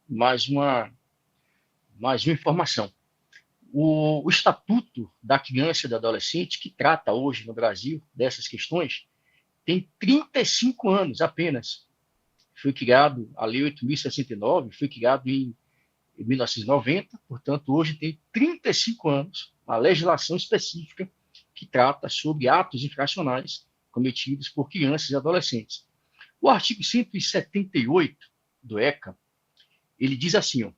[SPEAKER 3] mais uma informação. O Estatuto da Criança e do Adolescente, que trata hoje no Brasil dessas questões, tem 35 anos apenas. Foi criado, a Lei 8.069, foi criado em 1990, portanto, hoje tem 35 anos a legislação específica que trata sobre atos infracionais cometidos por crianças e adolescentes. O artigo 178 do ECA, ele diz assim, ó,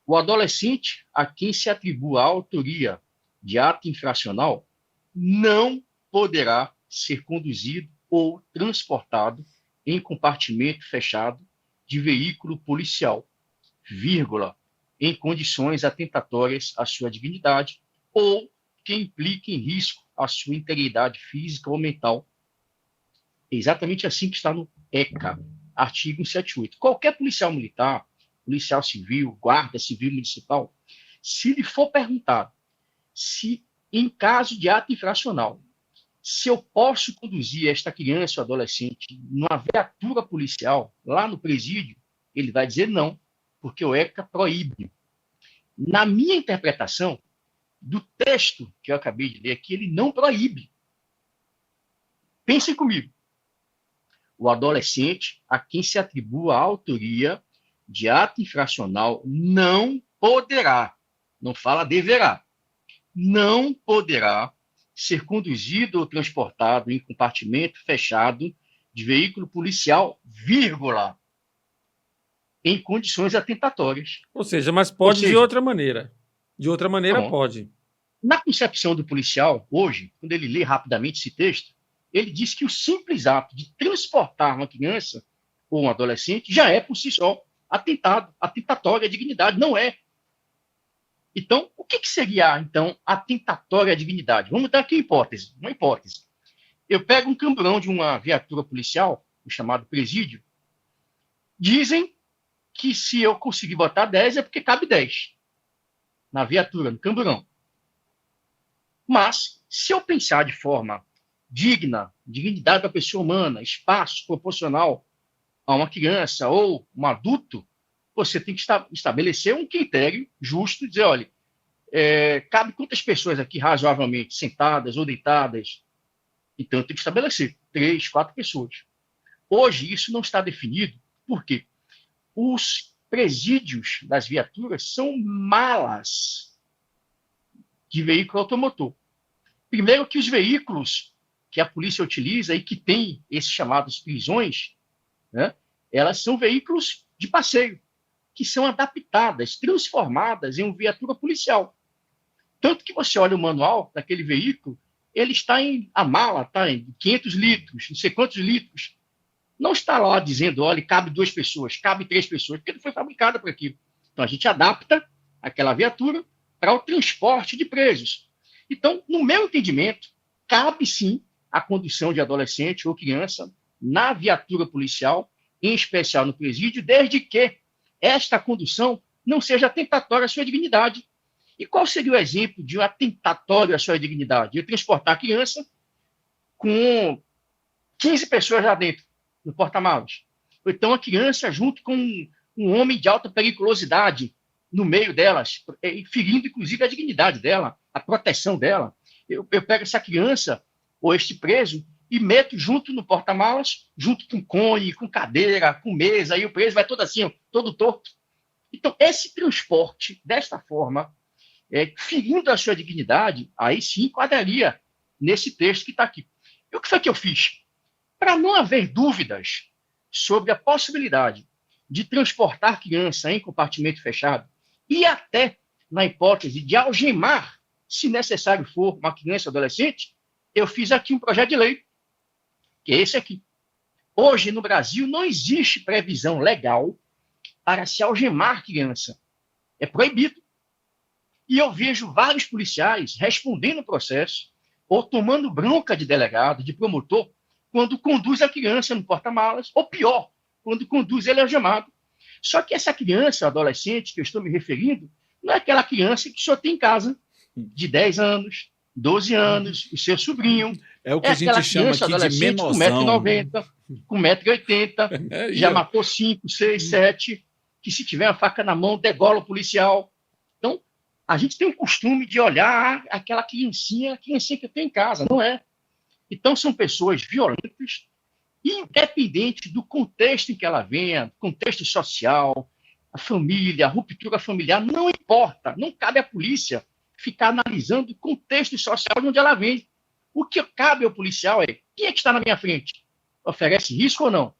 [SPEAKER 3] o adolescente a quem se atribua a autoria de ato infracional não poderá ser conduzido ou transportado em compartimento fechado de veículo policial, vírgula, em condições atentatórias à sua dignidade ou que impliquem risco à sua integridade física ou mental. É exatamente assim que está no ECA, artigo 178. Qualquer policial militar, policial civil, guarda civil municipal, se lhe for perguntado se, em caso de ato infracional, se eu posso conduzir esta criança ou adolescente numa viatura policial lá no presídio, ele vai dizer não, porque o ECA proíbe. Na minha interpretação do texto que eu acabei de ler aqui, ele não proíbe. Pensem comigo. O adolescente a quem se atribua a autoria de ato infracional não poderá, não fala deverá, não poderá ser conduzido ou transportado em compartimento fechado de veículo policial, vírgula, em condições atentatórias.
[SPEAKER 1] Ou seja, mas pode de outra maneira. De outra maneira, pode.
[SPEAKER 3] Na concepção do policial, hoje, quando ele lê rapidamente esse texto, ele diz que o simples ato de transportar uma criança ou um adolescente já é, por si só, atentatório à dignidade. Não é. Então, o que seria, então, atentatório à dignidade? Vamos dar aqui uma hipótese. Eu pego um camburão de uma viatura policial, o chamado presídio, dizem que se eu conseguir botar 10 é porque cabe 10 na viatura, no camburão. Mas, se eu pensar de forma digna, dignidade da pessoa humana, espaço proporcional a uma criança ou um adulto, você tem que estabelecer um critério justo, dizer, olha, cabe quantas pessoas aqui razoavelmente sentadas ou deitadas? Então, eu tenho que estabelecer 3, 4 pessoas. Hoje, isso não está definido, por quê? Os presídios das viaturas são malas de veículo automotor. Primeiro que os veículos que a polícia utiliza e que tem esses chamados prisões, né, elas são veículos de passeio, que são adaptadas, transformadas em uma viatura policial. Tanto que você olha o manual daquele veículo, ele está a mala está em 500 litros, não sei quantos litros. Não está lá dizendo, olha, cabe 2 pessoas, cabe 3 pessoas, porque não foi fabricada para aquilo. Então, a gente adapta aquela viatura para o transporte de presos. Então, no meu entendimento, cabe sim a condução de adolescente ou criança na viatura policial, em especial no presídio, desde que esta condução não seja atentatória à sua dignidade. E qual seria o exemplo de um atentatório à sua dignidade? Eu transportar a criança com 15 pessoas lá dentro, no porta-malas. Ou então a criança junto com um homem de alta periculosidade no meio delas, ferindo inclusive a dignidade dela, a proteção dela. Eu pego essa criança ou este preso e meto junto no porta-malas, junto com cone, com cadeira, com mesa, e o preso vai todo assim, todo torto. Então, esse transporte, desta forma, ferindo a sua dignidade, aí sim enquadraria nesse texto que está aqui. E o que foi que eu fiz? Para não haver dúvidas sobre a possibilidade de transportar criança em compartimento fechado e até na hipótese de algemar, se necessário for, uma criança ou adolescente, eu fiz aqui um projeto de lei, que é esse aqui. Hoje, no Brasil, não existe previsão legal para se algemar criança. É proibido. E eu vejo vários policiais respondendo o processo ou tomando bronca de delegado, de promotor, quando conduz a criança no porta-malas, ou pior, quando conduz ele algemado. Só que essa criança, adolescente, que eu estou me referindo, não é aquela criança que o senhor tem em casa, de 10 anos, 12 anos, o seu sobrinho.
[SPEAKER 2] É o que a gente chama aqui de menosão.
[SPEAKER 3] Com 1,90 m, com 1,80 m, já matou 5, 6, 7, que se tiver uma faca na mão, degola o policial. Então, a gente tem o costume de olhar aquela criancinha que eu tenho em casa, não é? Então, são pessoas violentas, independente do contexto em que ela venha, contexto social, a família, a ruptura familiar, não importa, não cabe à polícia ficar analisando o contexto social de onde ela vem. O que cabe ao policial é quem é que está na minha frente? Oferece risco ou não?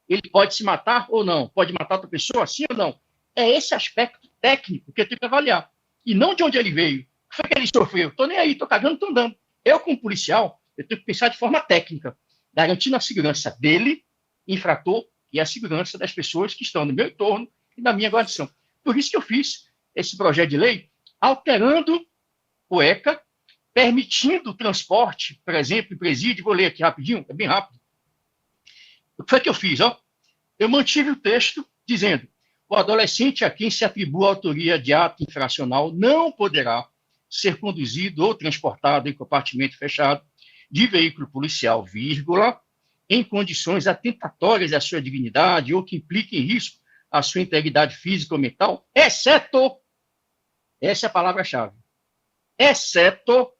[SPEAKER 3] Ele pode se matar ou não? Pode matar outra pessoa, sim ou não? É esse aspecto técnico que eu tenho que avaliar. E não de onde ele veio. O que foi que ele sofreu? Estou nem aí, estou cagando, estou andando. Eu, como policial, eu tenho que pensar de forma técnica, garantindo a segurança dele, infrator, e a segurança das pessoas que estão no meu entorno e na minha guarnição. Por isso que eu fiz esse projeto de lei alterando o ECA, permitindo o transporte, por exemplo, em presídio. Vou ler aqui rapidinho, é bem rápido. O que foi que eu fiz? Eu mantive o texto dizendo: o adolescente a quem se atribua a autoria de ato infracional não poderá ser conduzido ou transportado em compartimento fechado de veículo policial, vírgula, em condições atentatórias à sua dignidade ou que impliquem risco à sua integridade física ou mental, exceto, essa é a palavra-chave, exceto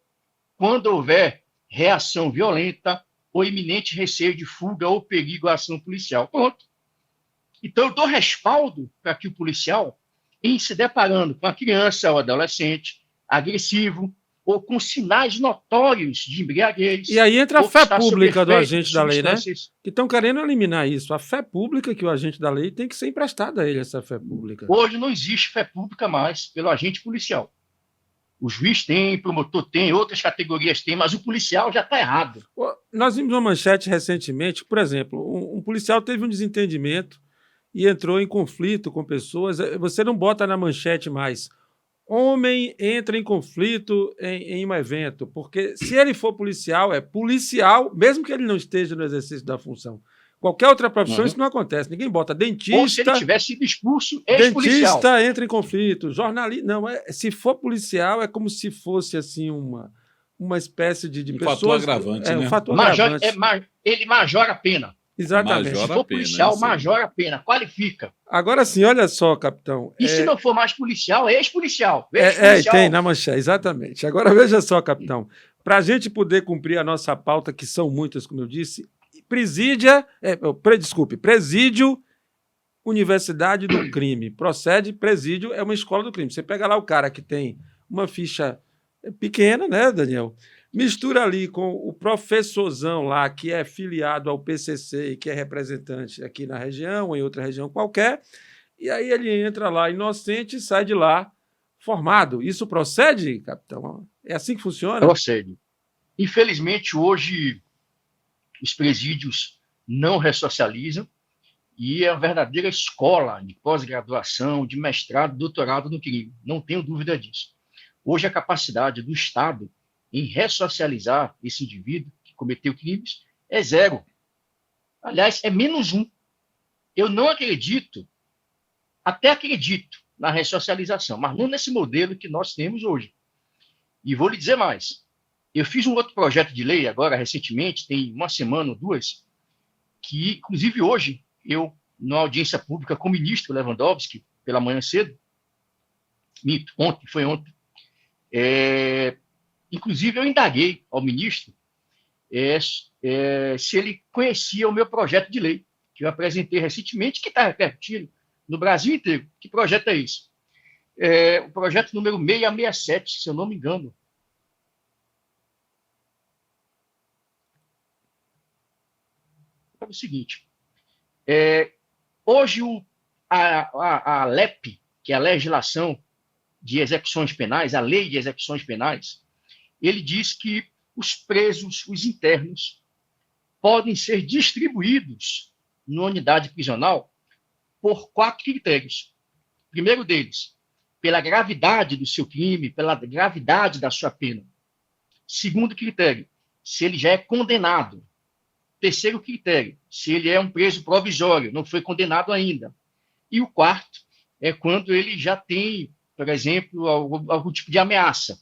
[SPEAKER 3] quando houver reação violenta ou iminente receio de fuga ou perigo à ação policial. Pronto. Então, eu dou respaldo para que o policial, em se deparando com a criança ou adolescente agressivo ou com sinais notórios de embriaguez...
[SPEAKER 1] E aí entra a fé pública do agente da lei, né? Que estão querendo eliminar isso. A fé pública que o agente da lei tem que ser emprestada a ele, essa fé pública.
[SPEAKER 3] Hoje não existe fé pública mais pelo agente policial. O juiz tem, o promotor tem, outras categorias tem, mas o policial já está errado.
[SPEAKER 1] Nós vimos uma manchete recentemente, por exemplo, um policial teve um desentendimento e entrou em conflito com pessoas. Você não bota na manchete mais: homem entra em conflito em um evento, porque se ele for policial, é policial, mesmo que ele não esteja no exercício da função. Qualquer outra profissão, isso não acontece. Ninguém bota dentista.
[SPEAKER 3] Ou se ele tivesse sido expulso, ex-policial.
[SPEAKER 1] Dentista entra em conflito, jornalista. Não, se for policial, é como se fosse assim uma espécie de pessoas.
[SPEAKER 2] Fator agravante, né?
[SPEAKER 1] Um fator agravante.
[SPEAKER 3] Ele majora a pena.
[SPEAKER 1] Exatamente.
[SPEAKER 3] Se for policial, majora a pena, qualifica.
[SPEAKER 1] Agora sim, olha só, capitão.
[SPEAKER 3] E se não for mais policial, é ex-policial.
[SPEAKER 1] Tem na manchete, exatamente. Agora veja só, capitão. Para a gente poder cumprir a nossa pauta, que são muitas, como eu disse, presídio, Universidade do Crime. Procede, presídio é uma escola do crime. Você pega lá o cara que tem uma ficha pequena, né, Daniel? Mistura ali com o professorzão lá, que é filiado ao PCC e que é representante aqui na região ou em outra região qualquer, e aí ele entra lá inocente e sai de lá formado. Isso procede, capitão? É assim que funciona?
[SPEAKER 3] Procede. Infelizmente, hoje, os presídios não ressocializam e é uma verdadeira escola de pós-graduação, de mestrado, doutorado no crime. Não tenho dúvida disso. Hoje, a capacidade do Estado em ressocializar esse indivíduo que cometeu crimes é zero. Aliás, é -1. Eu não acredito, até acredito na ressocialização, mas não nesse modelo que nós temos hoje. E vou lhe dizer mais. Eu fiz um outro projeto de lei agora, recentemente, tem uma semana ou duas, que, inclusive, hoje, eu, numa audiência pública com o ministro Lewandowski, pela manhã cedo, ontem, inclusive, eu indaguei ao ministro se ele conhecia o meu projeto de lei, que eu apresentei recentemente, que está repercutindo no Brasil inteiro. Que projeto é esse? O projeto número 667, se eu não me engano. É o seguinte, hoje a LEP, que é a legislação de execuções penais, a lei de execuções penais, ele diz que os presos, os internos, podem ser distribuídos numa unidade prisional por 4 critérios. O primeiro deles, pela gravidade do seu crime, pela gravidade da sua pena. Segundo critério, se ele já é condenado. Terceiro critério, se ele é um preso provisório, não foi condenado ainda. E o quarto é quando ele já tem, por exemplo, algum tipo de ameaça.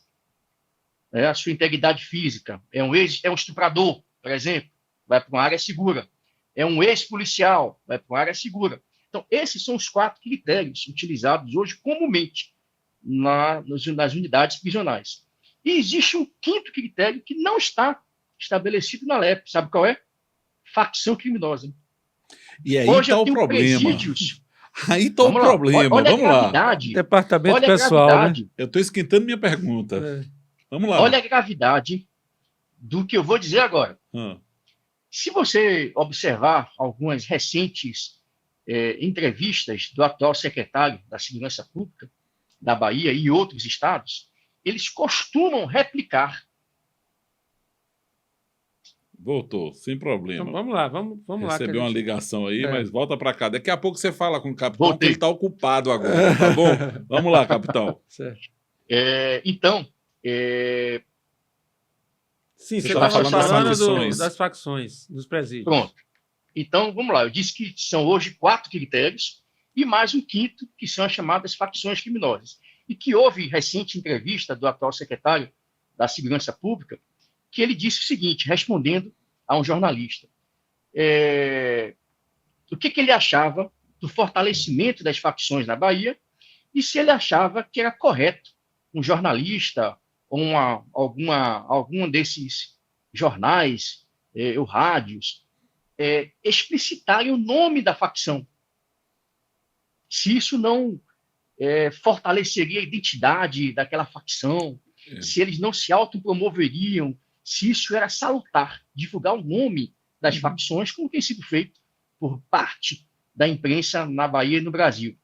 [SPEAKER 3] A sua integridade física. É um estuprador, por exemplo, vai para uma área segura. É um ex-policial, vai para uma área segura. Então, esses são os 4 critérios utilizados hoje comumente nas unidades prisionais. E existe um 5º critério que não está estabelecido na LEP. Sabe qual é? Facção criminosa.
[SPEAKER 2] E aí está o problema.
[SPEAKER 3] Presídios.
[SPEAKER 2] Aí está o problema.
[SPEAKER 3] Olha
[SPEAKER 2] Vamos
[SPEAKER 3] a gravidade.
[SPEAKER 1] Lá. Departamento
[SPEAKER 3] olha
[SPEAKER 1] pessoal,
[SPEAKER 3] a gravidade.
[SPEAKER 1] né?
[SPEAKER 2] Eu estou esquentando minha pergunta. Vamos lá.
[SPEAKER 3] Olha a gravidade do que eu vou dizer agora. Se você observar algumas recentes entrevistas do atual secretário da Segurança Pública da Bahia e outros estados, eles costumam replicar.
[SPEAKER 2] Voltou, sem problema.
[SPEAKER 1] Então, vamos lá, vamos lá.
[SPEAKER 2] Recebeu uma ligação aí, mas volta para cá. Daqui a pouco você fala com o capitão,
[SPEAKER 3] Voltei.
[SPEAKER 2] que ele está ocupado agora, tá bom? Vamos lá, capitão.
[SPEAKER 1] Certo.
[SPEAKER 3] Então,
[SPEAKER 1] sim, você
[SPEAKER 2] estava
[SPEAKER 1] estava
[SPEAKER 2] falando
[SPEAKER 1] falando das facções, dos presídios.
[SPEAKER 3] Pronto. Então, vamos lá. Eu disse que são hoje 4 critérios e mais um 5º, que são as chamadas facções criminosas. E que houve recente entrevista do atual secretário da Segurança Pública, que ele disse o seguinte, respondendo a um jornalista. O que ele achava do fortalecimento das facções na Bahia e se ele achava que era correto um jornalista ou algum desses jornais ou rádios explicitarem o nome da facção. Se isso não fortaleceria a identidade daquela facção, se eles não se autopromoveriam, se isso era salutar, divulgar o nome das facções, como tem sido feito por parte da imprensa na Bahia e no Brasil.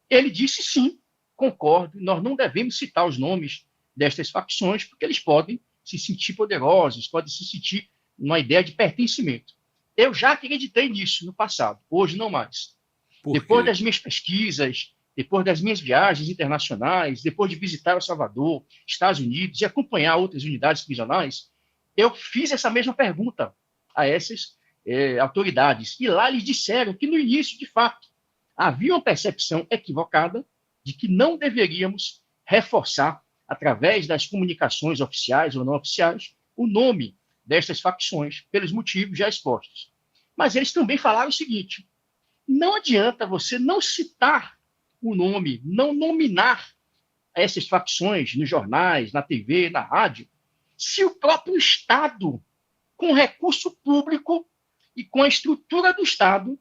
[SPEAKER 3] Ele disse sim, concordo, nós não devemos citar os nomes destas facções, porque eles podem se sentir poderosos, podem se sentir uma ideia de pertencimento. Eu já acreditei nisso no passado, hoje não mais. Depois das minhas pesquisas, depois das minhas viagens internacionais, depois de visitar El Salvador, Estados Unidos e acompanhar outras unidades prisionais, eu fiz essa mesma pergunta a essas autoridades. E lá eles disseram que, no início, de fato, havia uma percepção equivocada de que não deveríamos reforçar, através das comunicações oficiais ou não oficiais, o nome destas facções, pelos motivos já expostos. Mas eles também falaram o seguinte: não adianta você não citar o nome, não nominar essas facções nos jornais, na TV, na rádio, se o próprio Estado, com recurso público e com a estrutura do Estado,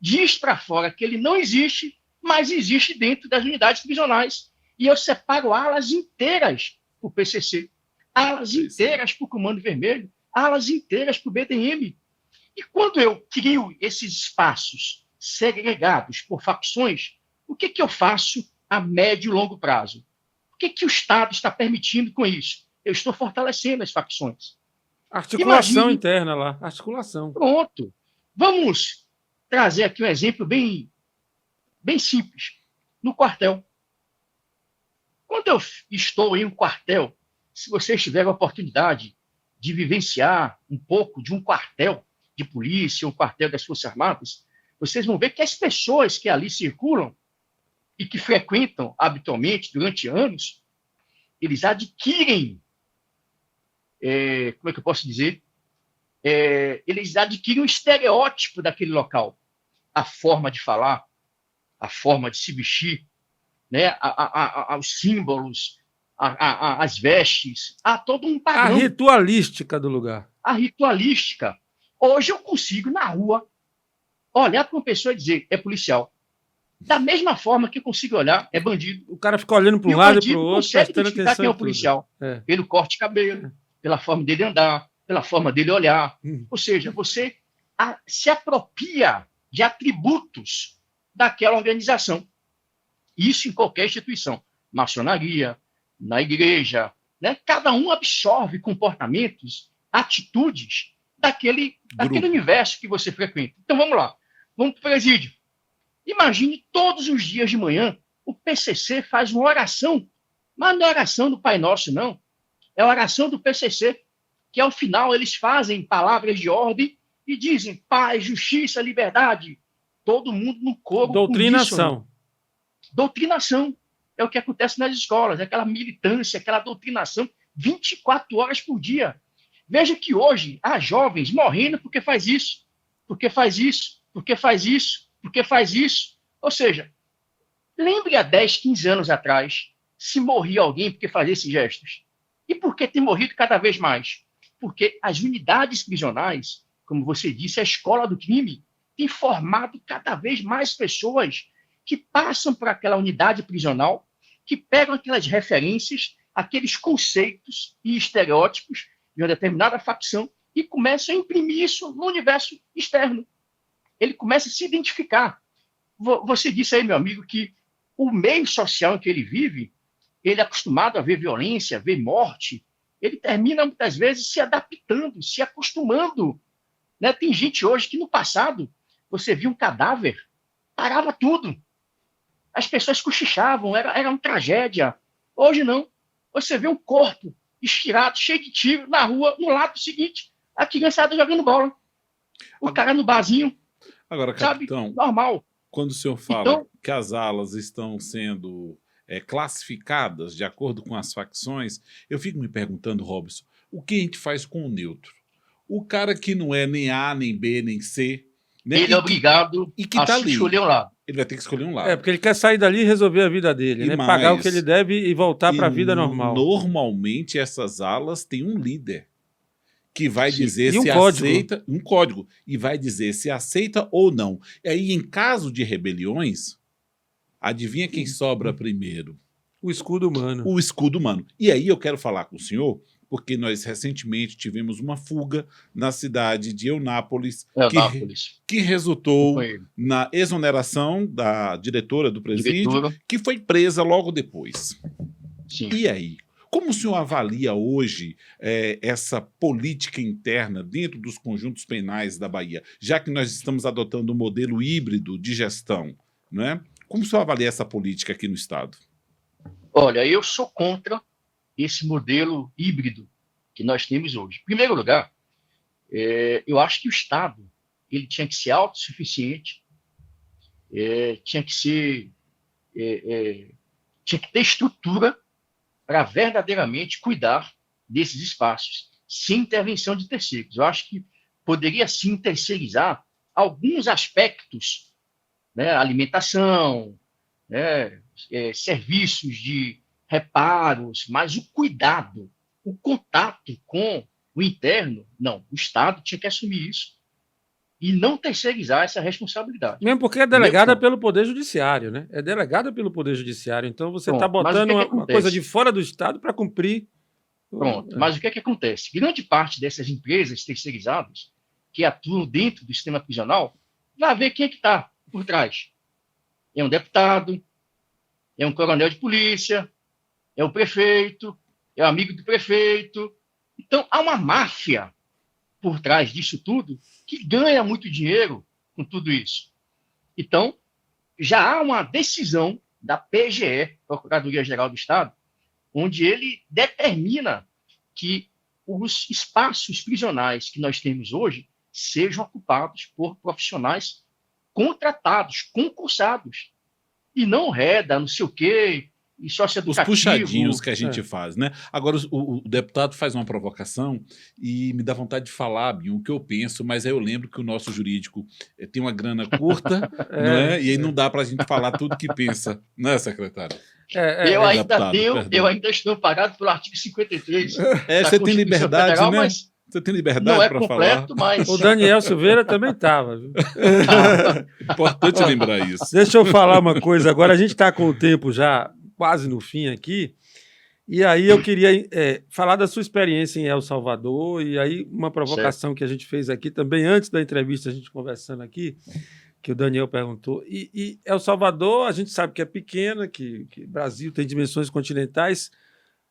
[SPEAKER 3] diz para fora que ele não existe, mas existe dentro das unidades prisionais. E eu separo alas inteiras para o PCC, alas inteiras para o Comando Vermelho, alas inteiras para o BDM. E quando eu crio esses espaços segregados por facções, o que eu faço a médio e longo prazo? O que o Estado está permitindo com isso? Eu estou fortalecendo as facções.
[SPEAKER 1] Articulação interna lá, articulação.
[SPEAKER 3] Pronto. Vamos trazer aqui um exemplo bem simples. No quartel. Quando eu estou em um quartel, se vocês tiverem a oportunidade de vivenciar um pouco de um quartel de polícia, um quartel das Forças Armadas, vocês vão ver que as pessoas que ali circulam e que frequentam habitualmente durante anos, eles adquirem, como é que eu posso dizer? Eles adquirem um estereótipo daquele local. A forma de falar, a forma de se vestir, né? Os símbolos, as vestes, há todo um padrão.
[SPEAKER 1] A ritualística do lugar.
[SPEAKER 3] A ritualística. Hoje eu consigo, na rua, olhar para uma pessoa e dizer, é policial. Da mesma forma que eu consigo olhar, é bandido.
[SPEAKER 1] O cara fica olhando para um lado e para o outro, prestando atenção
[SPEAKER 3] quem é o policial. Pelo corte de cabelo, pela forma dele andar, pela forma dele olhar. Ou seja, você se apropria de atributos daquela organização. Isso em qualquer instituição. Maçonaria, na igreja, né? Cada um absorve comportamentos, atitudes daquele universo que você frequenta. Então, vamos lá. Vamos para o presídio. Imagine todos os dias de manhã o PCC faz uma oração, mas não é oração do Pai Nosso, não. É a oração do PCC, que ao final eles fazem palavras de ordem e dizem paz, justiça, liberdade. Todo mundo no coro.
[SPEAKER 1] Doutrinação.
[SPEAKER 3] Doutrinação. É o que acontece nas escolas, aquela militância, aquela doutrinação 24 horas por dia. Veja que hoje há jovens morrendo porque faz isso, porque faz isso, porque faz isso, porque faz isso. Ou seja, lembre há 10, 15 anos atrás, se morria alguém porque fazia esses gestos. E por que tem morrido cada vez mais? Porque as unidades prisionais, como você disse, a escola do crime, tem formado cada vez mais pessoas que passam por aquela unidade prisional, que pegam aquelas referências, aqueles conceitos e estereótipos de uma determinada facção e começam a imprimir isso no universo externo. Ele começa a se identificar. Você disse aí, meu amigo, que o meio social em que ele vive, ele é acostumado a ver violência, a ver morte, ele termina, muitas vezes, se adaptando, se acostumando. Né? Tem gente hoje que, no passado, você via um cadáver, parava tudo. As pessoas cochichavam, era uma tragédia. Hoje, não. Você vê um corpo estirado, cheio de tiro, na rua, no lado seguinte, a criançada jogando bola. O cara no barzinho.
[SPEAKER 2] Agora, capitão,
[SPEAKER 3] sabe? Normal.
[SPEAKER 2] Quando o senhor fala que as alas estão sendo classificadas de acordo com as facções, eu fico me perguntando, Robson, o que a gente faz com o neutro? O cara que não é nem A, nem B, nem C... Né?
[SPEAKER 3] Ele é obrigado
[SPEAKER 2] a tá
[SPEAKER 3] escolher um lado.
[SPEAKER 2] Ele vai ter que escolher um lado.
[SPEAKER 1] É, porque ele quer sair dali e resolver a vida dele, né? Pagar o que ele deve e voltar para a vida normal.
[SPEAKER 2] Normalmente, essas alas têm um líder que vai dizer
[SPEAKER 1] se
[SPEAKER 2] aceita... Um código. E vai dizer se aceita ou não. E aí, em caso de rebeliões, adivinha quem sobra primeiro?
[SPEAKER 1] O escudo humano.
[SPEAKER 2] O escudo humano. E aí eu quero falar com o senhor, porque nós recentemente tivemos uma fuga na cidade de Eunápolis, que resultou na exoneração da diretora do presídio, que foi presa logo depois.
[SPEAKER 3] Sim.
[SPEAKER 2] E aí? Como o senhor avalia hoje essa política interna dentro dos conjuntos penais da Bahia, já que nós estamos adotando um modelo híbrido de gestão, né? Como o senhor avalia essa política aqui no Estado?
[SPEAKER 3] Olha, eu sou contra esse modelo híbrido que nós temos hoje. Em primeiro lugar, eu acho que o Estado ele tinha que ser autossuficiente, tinha que ter estrutura para verdadeiramente cuidar desses espaços, sem intervenção de terceiros. Eu acho que poderia, sim, terceirizar alguns aspectos, né, alimentação, né, serviços de reparos, mas o cuidado, o contato com o interno, não, o Estado tinha que assumir isso e não terceirizar essa responsabilidade.
[SPEAKER 1] Mesmo porque é delegada pelo Poder Judiciário, né? É delegada pelo Poder Judiciário, então você está botando uma coisa de fora do Estado para cumprir.
[SPEAKER 3] Pronto, mas o que é que acontece? Grande parte dessas empresas terceirizadas que atuam dentro do sistema prisional, vai ver quem é que está por trás. É um deputado, é um coronel de polícia, é o prefeito, é o amigo do prefeito. Então, há uma máfia por trás disso tudo que ganha muito dinheiro com tudo isso. Então, já há uma decisão da PGE, Procuradoria-Geral do Estado, onde ele determina que os espaços prisionais que nós temos hoje sejam ocupados por profissionais contratados, concursados, e não reda, não sei o quê, e socioeducativo.
[SPEAKER 2] Os puxadinhos que a gente faz, né? Agora, o deputado faz uma provocação e me dá vontade de falar, Binho, o que eu penso, mas aí eu lembro que o nosso jurídico tem uma grana curta, né? E aí não dá para a gente falar tudo que pensa, né, secretário?
[SPEAKER 3] Eu ainda estou pagado pelo artigo 53.
[SPEAKER 2] Você tem liberdade, Federal, né? Você tem liberdade para falar.
[SPEAKER 3] Mas...
[SPEAKER 1] O Daniel Silveira também estava.
[SPEAKER 2] Importante lembrar isso.
[SPEAKER 1] Deixa eu falar uma coisa. Agora a gente está com o tempo já quase no fim aqui. E aí eu queria falar da sua experiência em El Salvador. E aí uma provocação que a gente fez aqui também, antes da entrevista, a gente conversando aqui, que o Daniel perguntou. E El Salvador, a gente sabe que é pequena, que o Brasil tem dimensões continentais,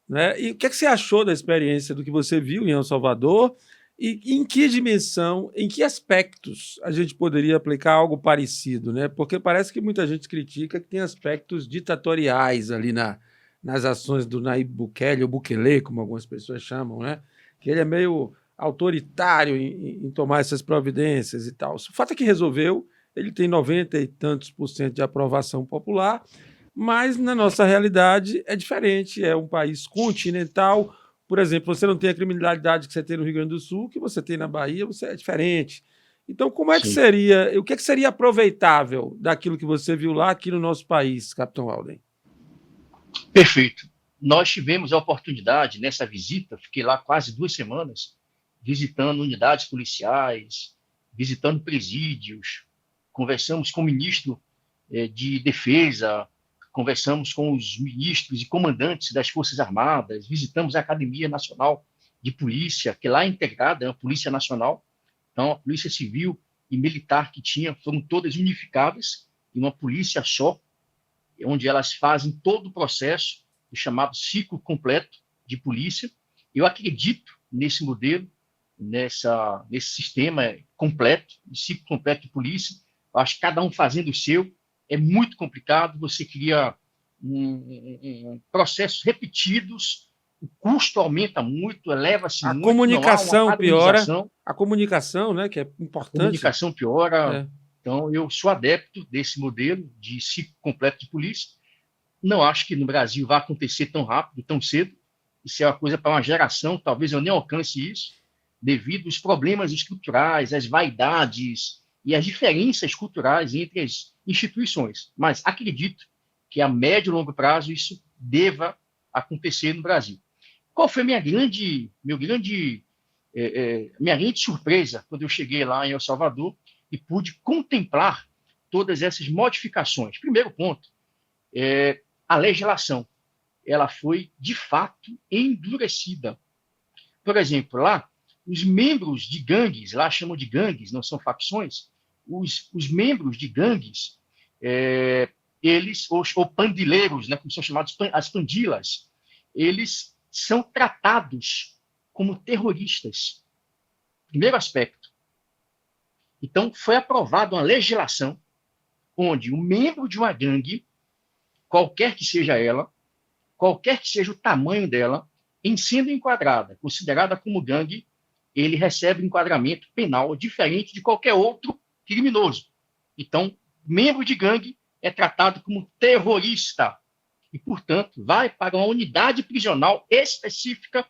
[SPEAKER 1] né? E o que é que você achou da experiência do que você viu em El Salvador? E em que dimensão, em que aspectos a gente poderia aplicar algo parecido, né? Porque parece que muita gente critica que tem aspectos ditatoriais ali nas ações do Nayib Bukele, ou Bukele, como algumas pessoas chamam, né? Que ele é meio autoritário em tomar essas providências e tal. O fato é que resolveu, ele tem 90 e tantos por cento de aprovação popular, mas na nossa realidade é diferente, é um país continental. Por exemplo, você não tem a criminalidade que você tem no Rio Grande do Sul, que você tem na Bahia, você é diferente. Então, como é que
[SPEAKER 3] Sim.
[SPEAKER 1] seria, o que é que seria aproveitável daquilo que você viu lá aqui no nosso país, Capitão Alden?
[SPEAKER 3] Perfeito. Nós tivemos a oportunidade nessa visita, fiquei lá quase 2 semanas, visitando unidades policiais, visitando presídios, conversamos com o ministro de Defesa, conversamos com os ministros e comandantes das Forças Armadas, visitamos a Academia Nacional de Polícia, que lá é integrada, é a Polícia Nacional. Então, a Polícia Civil e Militar que tinha foram todas unificadas em uma polícia só, onde elas fazem todo o processo, o chamado ciclo completo de polícia. Eu acredito nesse modelo, nesse sistema completo, de ciclo completo de polícia. Eu acho que cada um fazendo o seu é muito complicado, você cria processos repetidos, o custo aumenta muito, eleva-se
[SPEAKER 1] A
[SPEAKER 3] muito,
[SPEAKER 1] comunicação
[SPEAKER 3] não há uma
[SPEAKER 1] piora,
[SPEAKER 3] padronização,
[SPEAKER 1] a comunicação, né, que é
[SPEAKER 3] a
[SPEAKER 1] importante.
[SPEAKER 3] comunicação piora.
[SPEAKER 1] É.
[SPEAKER 3] Então, eu sou adepto desse modelo de ciclo completo de polícia. Não acho que no Brasil vai acontecer tão rápido, tão cedo. Isso é uma coisa para uma geração, talvez eu nem alcance isso, devido aos problemas estruturais, às vaidades e às diferenças culturais entre as instituições. Mas acredito que a médio e longo prazo isso deva acontecer no Brasil. Qual foi minha grande surpresa quando eu cheguei lá em El Salvador e pude contemplar todas essas modificações? Primeiro ponto, a legislação, ela foi, de fato, endurecida. Por exemplo, lá, os membros de gangues, lá chamam de gangues, não são facções, os membros de gangues, eles, ou pandileiros, né, como são chamados as pandilas, eles são tratados como terroristas. Primeiro aspecto. Então, foi aprovada uma legislação onde o membro de uma gangue, qualquer que seja ela, qualquer que seja o tamanho dela, em sendo enquadrada, considerada como gangue, ele recebe um enquadramento penal diferente de qualquer outro criminoso. Então, membro de gangue é tratado como terrorista e, portanto, vai para uma unidade prisional específica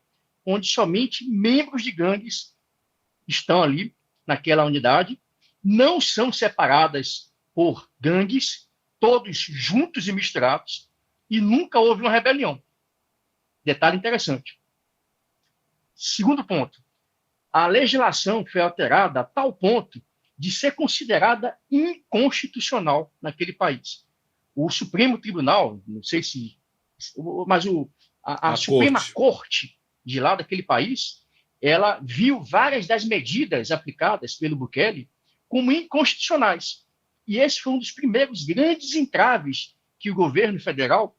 [SPEAKER 3] onde somente membros de gangues estão ali naquela unidade, não são separadas por gangues, todos juntos e misturados, e nunca houve uma rebelião. Detalhe interessante. Segundo ponto, a legislação foi alterada a tal ponto de ser considerada inconstitucional naquele país. O Supremo Tribunal, não sei se... mas a Suprema Corte de lá daquele país, ela viu várias das medidas aplicadas pelo Bukele como inconstitucionais. E esse foi um dos primeiros grandes entraves que o governo federal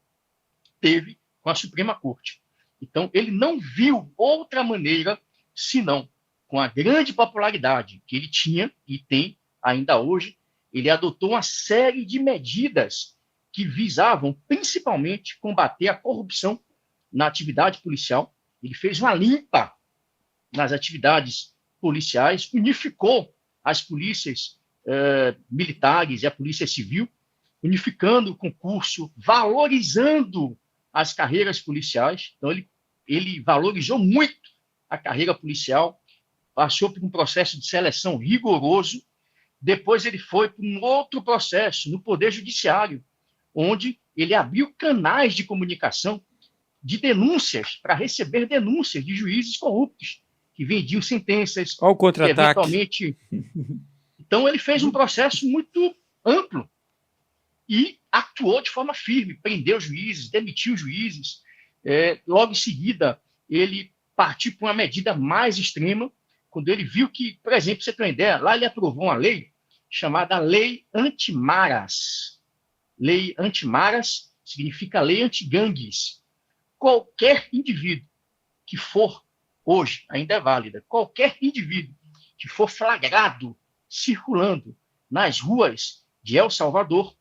[SPEAKER 3] teve com a Suprema Corte. Então, ele não viu outra maneira, senão com a grande popularidade que ele tinha e tem ainda hoje, ele adotou uma série de medidas que visavam principalmente combater a corrupção na atividade policial. Ele fez uma limpa nas atividades policiais, unificou as polícias militares e a polícia civil, unificando o concurso, valorizando as carreiras policiais. Então, ele valorizou muito a carreira policial, passou por um processo de seleção rigoroso. Depois ele foi para um outro processo no Poder Judiciário, onde ele abriu canais de comunicação de denúncias, para receber denúncias de juízes corruptos, que vendiam sentenças.
[SPEAKER 1] Olha o contra-ataque.
[SPEAKER 3] Eventualmente... Então, ele fez um processo muito amplo e atuou de forma firme, prendeu juízes, demitiu juízes. Logo em seguida, ele partiu para uma medida mais extrema, quando ele viu que, por exemplo, você tem uma ideia, lá ele aprovou uma lei chamada Lei Antimaras. Lei Antimaras significa lei antigangues. Qualquer indivíduo que for hoje ainda é válida. Qualquer indivíduo que for flagrado circulando nas ruas de El Salvador,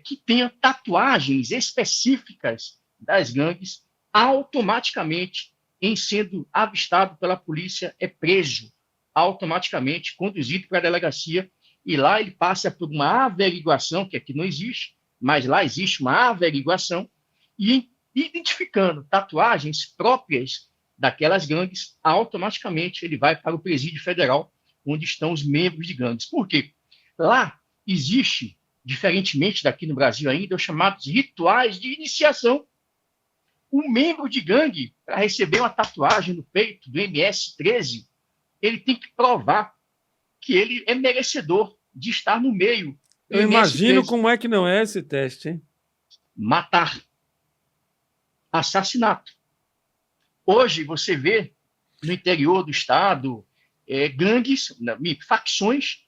[SPEAKER 3] que tenha tatuagens específicas das gangues, automaticamente, em sendo avistado pela polícia, é preso, automaticamente conduzido para a delegacia, e lá ele passa por uma averiguação, que aqui não existe, mas lá existe uma averiguação, e identificando tatuagens próprias daquelas gangues, automaticamente ele vai para o presídio federal, onde estão os membros de gangues. Por quê? Lá existe, diferentemente daqui no Brasil ainda, os chamados rituais de iniciação. Um membro de gangue, para receber uma tatuagem no peito do MS-13, ele tem que provar que ele é merecedor de estar no meio.
[SPEAKER 1] Eu imagino como é que não é esse teste, hein?
[SPEAKER 3] Matar. Assassinato. Hoje você vê no interior do estado gangues, facções,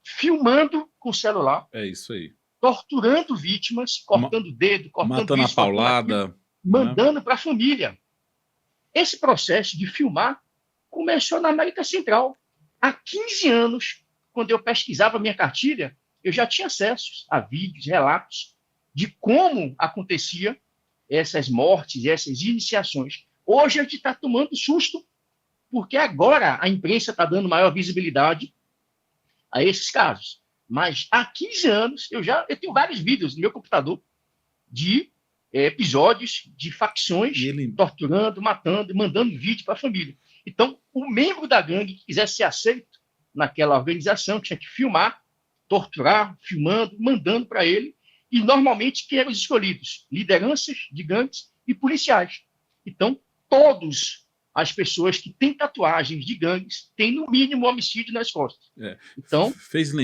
[SPEAKER 3] filmando com celular.
[SPEAKER 2] É isso aí.
[SPEAKER 3] Torturando vítimas, cortando o dedo, cortando
[SPEAKER 2] matando
[SPEAKER 3] isso,
[SPEAKER 2] a paulada.
[SPEAKER 3] Aquilo, mandando para a família. Esse processo de filmar começou na América Central. Há 15 anos, quando eu pesquisava minha cartilha, eu já tinha acesso a vídeos, relatos de como acontecia essas mortes, essas iniciações. Hoje a gente está tomando susto, porque agora a imprensa está dando maior visibilidade a esses casos. Mas há 15 anos, eu tenho vários vídeos no meu computador de episódios de facções torturando, matando e mandando vídeo para a família. Então, o membro da gangue que quisesse ser aceito naquela organização tinha que filmar, torturar, filmando, mandando para ele, e normalmente quem eram os escolhidos? Lideranças de gangues e policiais. Então, todas as pessoas que têm tatuagens de gangues têm, no mínimo, homicídio nas costas. Então,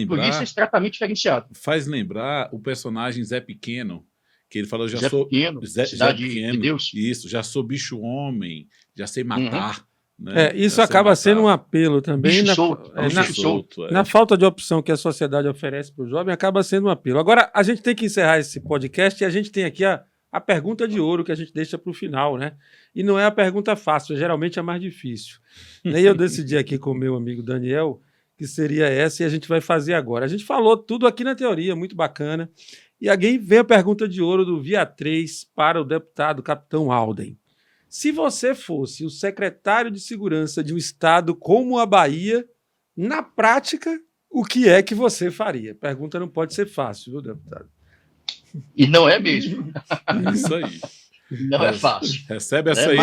[SPEAKER 3] por isso esse tratamento diferenciado.
[SPEAKER 2] Faz lembrar o personagem Zé Pequeno, que ele falou, Zé
[SPEAKER 3] Pequeno, de Deus.
[SPEAKER 2] Isso, já sou bicho-homem, já sei matar. Né?
[SPEAKER 1] Isso acaba sendo um apelo também na falta de opção que a sociedade oferece para o jovem, acaba sendo um apelo. Agora, a gente tem que encerrar esse podcast e a gente tem aqui a pergunta de ouro que a gente deixa para o final, né? E não é a pergunta fácil, geralmente é mais difícil. Nem eu decidi aqui com o meu amigo Daniel que seria essa e a gente vai fazer agora. A gente falou tudo aqui na teoria, muito bacana. E alguém vem a pergunta de ouro do Via 3 para o deputado Capitão Alden. Se você fosse o secretário de segurança de um estado como a Bahia, na prática, o que é que você faria? Pergunta não pode ser fácil, viu, deputado?
[SPEAKER 3] E não é mesmo.
[SPEAKER 2] Isso aí.
[SPEAKER 3] Não é fácil.
[SPEAKER 2] Recebe essa aí.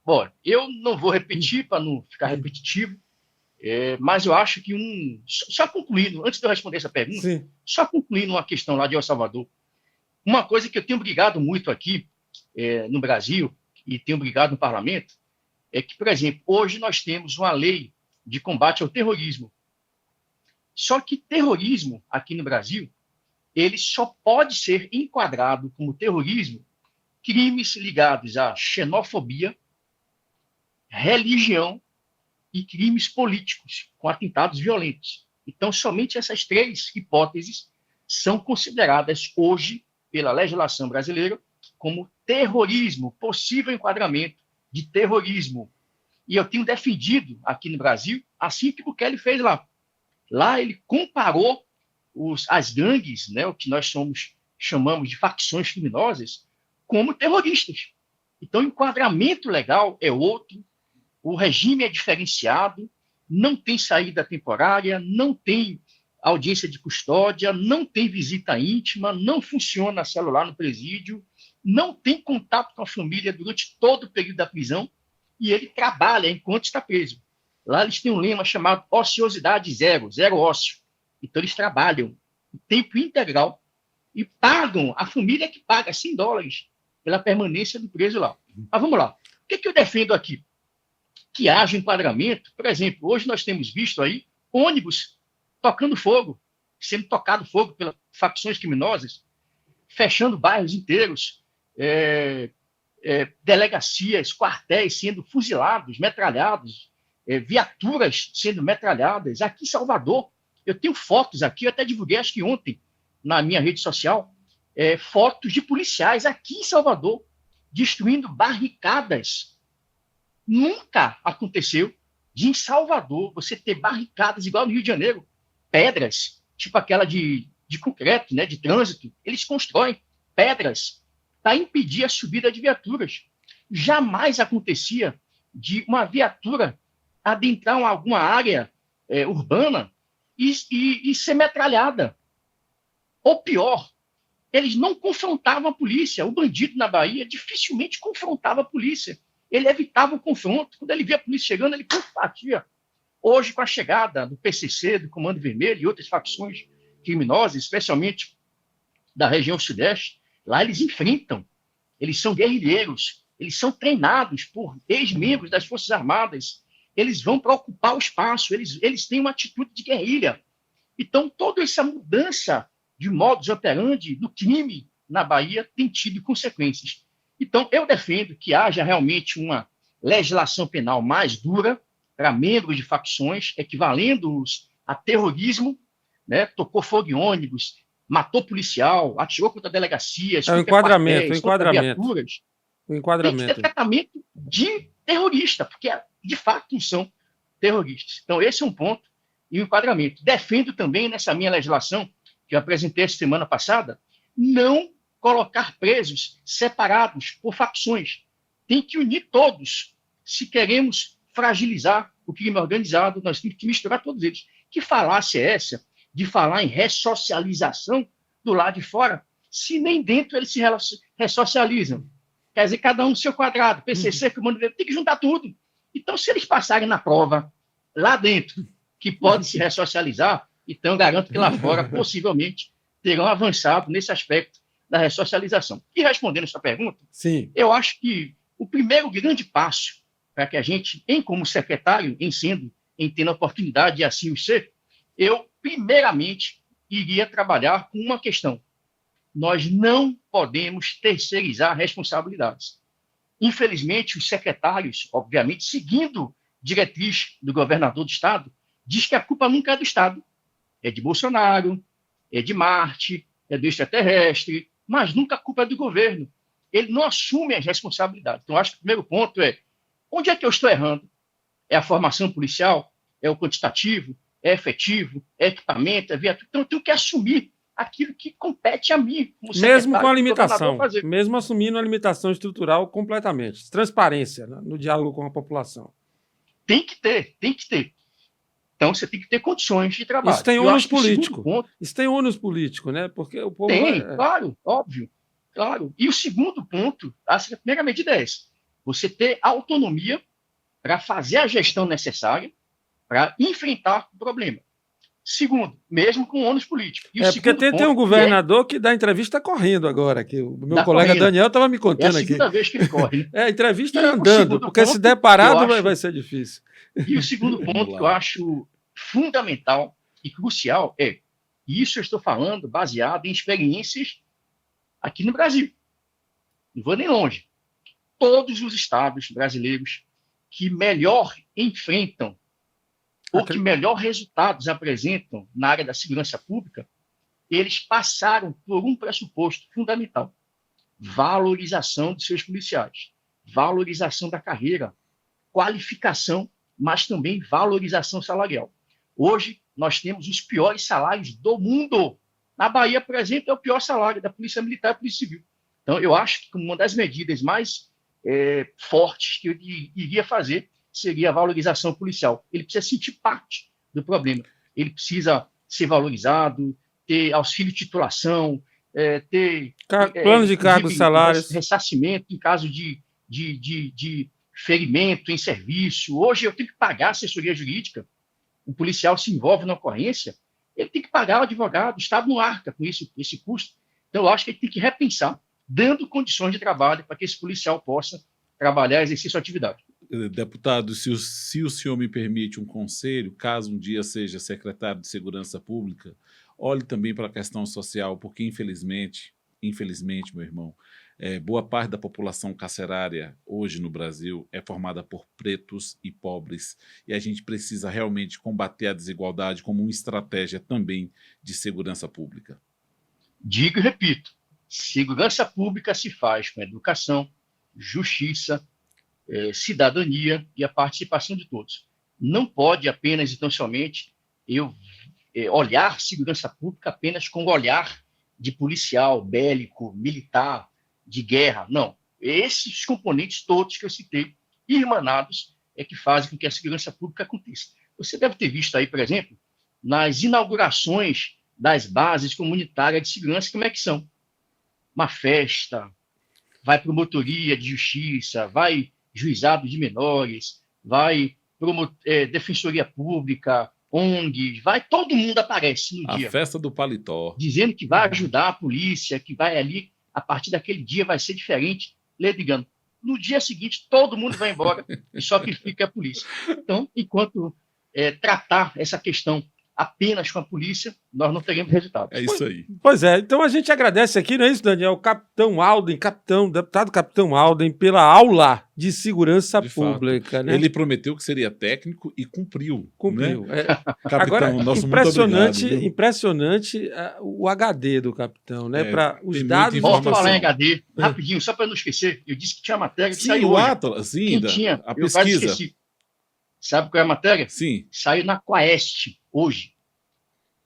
[SPEAKER 3] Mas eu não vou repetir para não ficar repetitivo, mas eu acho que só concluindo, antes de eu responder essa pergunta, sim, só concluindo uma questão lá de El Salvador, uma coisa que eu tenho brigado muito aqui no Brasil, e tenho brigado no parlamento, é que, por exemplo, hoje nós temos uma lei de combate ao terrorismo. Só que terrorismo, aqui no Brasil, ele só pode ser enquadrado como terrorismo crimes ligados à xenofobia, religião e crimes políticos, com atentados violentos. Então, somente essas três hipóteses são consideradas hoje, pela legislação brasileira, como terrorismo, possível enquadramento de terrorismo. E eu tenho defendido aqui no Brasil, assim que o Bukele fez lá. Lá ele comparou as gangues, né, o que nós chamamos de facções criminosas, como terroristas. Então, o enquadramento legal é outro, o regime é diferenciado, não tem saída temporária, não tem audiência de custódia, não tem visita íntima, não funciona celular no presídio, não tem contato com a família durante todo o período da prisão e ele trabalha enquanto está preso. Lá eles têm um lema chamado ociosidade zero, zero ócio. Então eles trabalham em tempo integral e pagam, a família que paga $100 pela permanência do preso lá. Mas vamos lá. O que eu defendo aqui? Que haja enquadramento. Por exemplo, hoje nós temos visto aí ônibus tocando fogo, sendo tocado fogo pelas facções criminosas, fechando bairros inteiros, delegacias, quartéis sendo fuzilados, metralhados, viaturas sendo metralhadas. Aqui em Salvador, eu tenho fotos aqui, eu até divulguei, acho que ontem, na minha rede social, fotos de policiais aqui em Salvador, destruindo barricadas Nunca aconteceu de em Salvador você ter barricadas igual no Rio de Janeiro, pedras, tipo aquela de concreto, né, de trânsito. Eles constroem pedras para impedir a subida de viaturas. Jamais acontecia de uma viatura adentrar em alguma área urbana e ser metralhada. Ou pior, eles não confrontavam a polícia. O bandido na Bahia dificilmente confrontava a polícia. Ele evitava o confronto. Quando ele via a polícia chegando, ele batia. Hoje, com a chegada do PCC, do Comando Vermelho e outras facções criminosas, especialmente da região sudeste, lá eles enfrentam. Eles são guerrilheiros. Eles são treinados por ex-membros das Forças Armadas. Eles vão para ocupar o espaço. Eles têm uma atitude de guerrilha. Então, toda essa mudança de modus operandi do crime na Bahia tem tido consequências. Então, eu defendo que haja realmente uma legislação penal mais dura para membros de facções, equivalendo-os a terrorismo, né? Tocou fogo em ônibus, matou policial, atirou contra delegacias,
[SPEAKER 1] o enquadramento.
[SPEAKER 3] viaturas.
[SPEAKER 1] O enquadramento.
[SPEAKER 3] Tem que ter tratamento de terrorista, porque de fato são terroristas. Então, esse é um ponto e o enquadramento. Defendo também, nessa minha legislação, que eu apresentei essa semana passada, não colocar presos separados por facções. Tem que unir todos. Se queremos fragilizar o crime organizado, nós temos que misturar todos eles. Que falácia é essa de falar em ressocialização do lado de fora, se nem dentro eles se ressocializam? Quer dizer, cada um no seu quadrado, PCC, Comando Vermelho, tem que juntar tudo. Então, se eles passarem na prova lá dentro, que podem se ressocializar, então garanto que lá fora, possivelmente, terão avançado nesse aspecto da ressocialização. E respondendo a sua pergunta,
[SPEAKER 1] sim,
[SPEAKER 3] eu acho que o primeiro grande passo para que a gente, como secretário, em tendo a oportunidade de assim o ser, eu, primeiramente, iria trabalhar com uma questão. Nós não podemos terceirizar responsabilidades. Infelizmente, os secretários, obviamente, seguindo diretriz do governador do Estado, diz que a culpa nunca é do Estado. É de Bolsonaro, é de Marte, é do extraterrestre, mas nunca a culpa é do governo. Ele não assume as responsabilidades. Então, acho que o primeiro ponto é, onde é que eu estou errando? É a formação policial? É o quantitativo? É efetivo? É equipamento? É viatura? Então, eu tenho que assumir aquilo que compete a mim, como
[SPEAKER 1] mesmo com a limitação, mesmo assumindo a limitação estrutural completamente. Transparência, né, no diálogo com a população.
[SPEAKER 3] Tem que ter, tem que ter. Então, você tem que ter condições de trabalho.
[SPEAKER 1] Isso tem ônus político. Isso tem ônus político, né? Porque o povo
[SPEAKER 3] tem, claro, óbvio. Claro. E o segundo ponto, acho que a primeira medida é essa. Você ter autonomia para fazer a gestão necessária para enfrentar o problema. Segundo, mesmo com ônus político. E
[SPEAKER 1] porque tem um governador que dá entrevista correndo agora, que o meu colega correndo. Daniel estava me contando aqui.
[SPEAKER 3] É a segunda vez que ele corre.
[SPEAKER 1] Né? Entrevista andando, porque se der parado vai ser difícil.
[SPEAKER 3] E o segundo ponto que eu acho fundamental e crucial é, e isso eu estou falando baseado em experiências aqui no Brasil. Não vou nem longe. Todos os estados brasileiros que melhor enfrentam ou que melhor resultados apresentam na área da segurança pública, eles passaram por um pressuposto fundamental: valorização de seus policiais, valorização da carreira, qualificação, mas também valorização salarial. Hoje, nós temos os piores salários do mundo. Na Bahia, por exemplo, é o pior salário da Polícia Militar e da Polícia Civil. Então, eu acho que uma das medidas mais fortes que eu iria fazer seria a valorização policial. Ele precisa sentir parte do problema. Ele precisa ser valorizado, ter auxílio de titulação, ter
[SPEAKER 1] plano de cargos, salários,
[SPEAKER 3] ressarcimento em caso de ferimento em serviço. Hoje eu tenho que pagar assessoria jurídica. O policial se envolve na ocorrência, ele tem que pagar o advogado, o Estado não arca com esse custo. Então, eu acho que ele tem que repensar, dando condições de trabalho para que esse policial possa trabalhar e exercer sua atividade.
[SPEAKER 2] Deputado, se o senhor me permite um conselho, caso um dia seja secretário de Segurança Pública, olhe também para a questão social, porque infelizmente, meu irmão, boa parte da população carcerária hoje no Brasil é formada por pretos e pobres, e a gente precisa realmente combater a desigualdade como uma estratégia também de segurança pública.
[SPEAKER 3] Digo e repito, segurança pública se faz com educação, justiça, cidadania e a participação de todos. Não pode apenas e tão somente eu olhar segurança pública apenas com o olhar de policial, bélico, militar, de guerra. Não. Esses componentes todos que eu citei, irmanados, é que fazem com que a segurança pública aconteça. Você deve ter visto aí, por exemplo, nas inaugurações das bases comunitárias de segurança, como é que são? Uma festa, vai promotoria de justiça, vai juizado de menores, vai defensoria pública, ONG, todo mundo aparece no dia.
[SPEAKER 2] A festa do paletó.
[SPEAKER 3] Dizendo que vai ajudar a polícia, que vai ali, a partir daquele dia vai ser diferente. Ledigando. No dia seguinte, todo mundo vai embora e só que fica a polícia. Então, enquanto tratar essa questão apenas com a polícia, nós não teremos resultados.
[SPEAKER 2] É isso aí.
[SPEAKER 1] Pois é, então a gente agradece aqui, não é isso, Daniel? Capitão Alden, deputado Capitão Alden, pela aula de segurança pública. Né?
[SPEAKER 2] Ele prometeu que seria técnico e cumpriu.
[SPEAKER 1] Cumpriu.
[SPEAKER 2] Né?
[SPEAKER 1] Capitão, agora,
[SPEAKER 2] nosso
[SPEAKER 1] impressionante o HD do capitão, né? Para os dados.
[SPEAKER 3] Posso falar em HD, rapidinho, só para não esquecer. Eu disse que tinha matéria que saiu
[SPEAKER 2] o
[SPEAKER 3] hoje.
[SPEAKER 2] Atlas, sim,
[SPEAKER 3] tinha,
[SPEAKER 2] a pesquisa.
[SPEAKER 3] Sabe qual é a matéria?
[SPEAKER 2] Sim.
[SPEAKER 3] Saiu na Quaest hoje.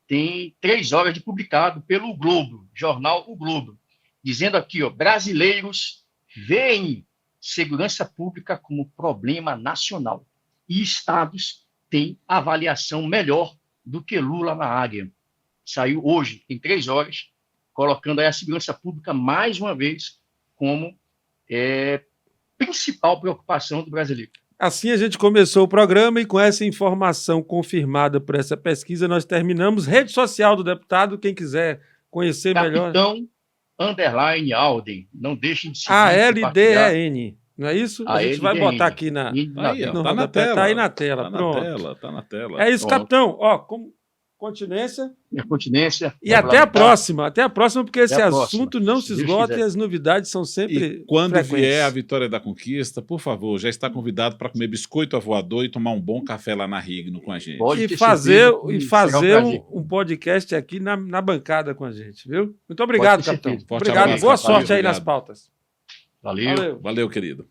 [SPEAKER 3] Tem 3 horas de publicado pelo Globo, jornal O Globo, dizendo aqui, brasileiros veem segurança pública como problema nacional e estados têm avaliação melhor do que Lula na área. Saiu hoje, tem 3 horas, colocando aí a segurança pública mais uma vez como principal preocupação do brasileiro.
[SPEAKER 1] Assim a gente começou o programa e com essa informação confirmada por essa pesquisa, nós terminamos. Rede social do deputado, quem quiser conhecer melhor.
[SPEAKER 3] Capitão _Alden. Não deixem de seguir.
[SPEAKER 1] ALDEN, não é isso? A gente vai botar aqui na
[SPEAKER 2] tela.
[SPEAKER 1] Tá aí na tela.
[SPEAKER 2] Tá na tela.
[SPEAKER 1] É isso, pronto. Capitão. Continência.
[SPEAKER 3] Continência.
[SPEAKER 1] E até a próxima, porque esse assunto não se esgota e as novidades são sempre.
[SPEAKER 2] E quando vier a vitória da conquista, por favor, já está convidado para comer biscoito avoador e tomar um bom café lá na Rigno com a gente.
[SPEAKER 1] E fazer um podcast aqui na bancada com a gente, viu? Muito obrigado, capitão. Obrigado. Boa sorte aí nas pautas.
[SPEAKER 3] Valeu,
[SPEAKER 2] querido.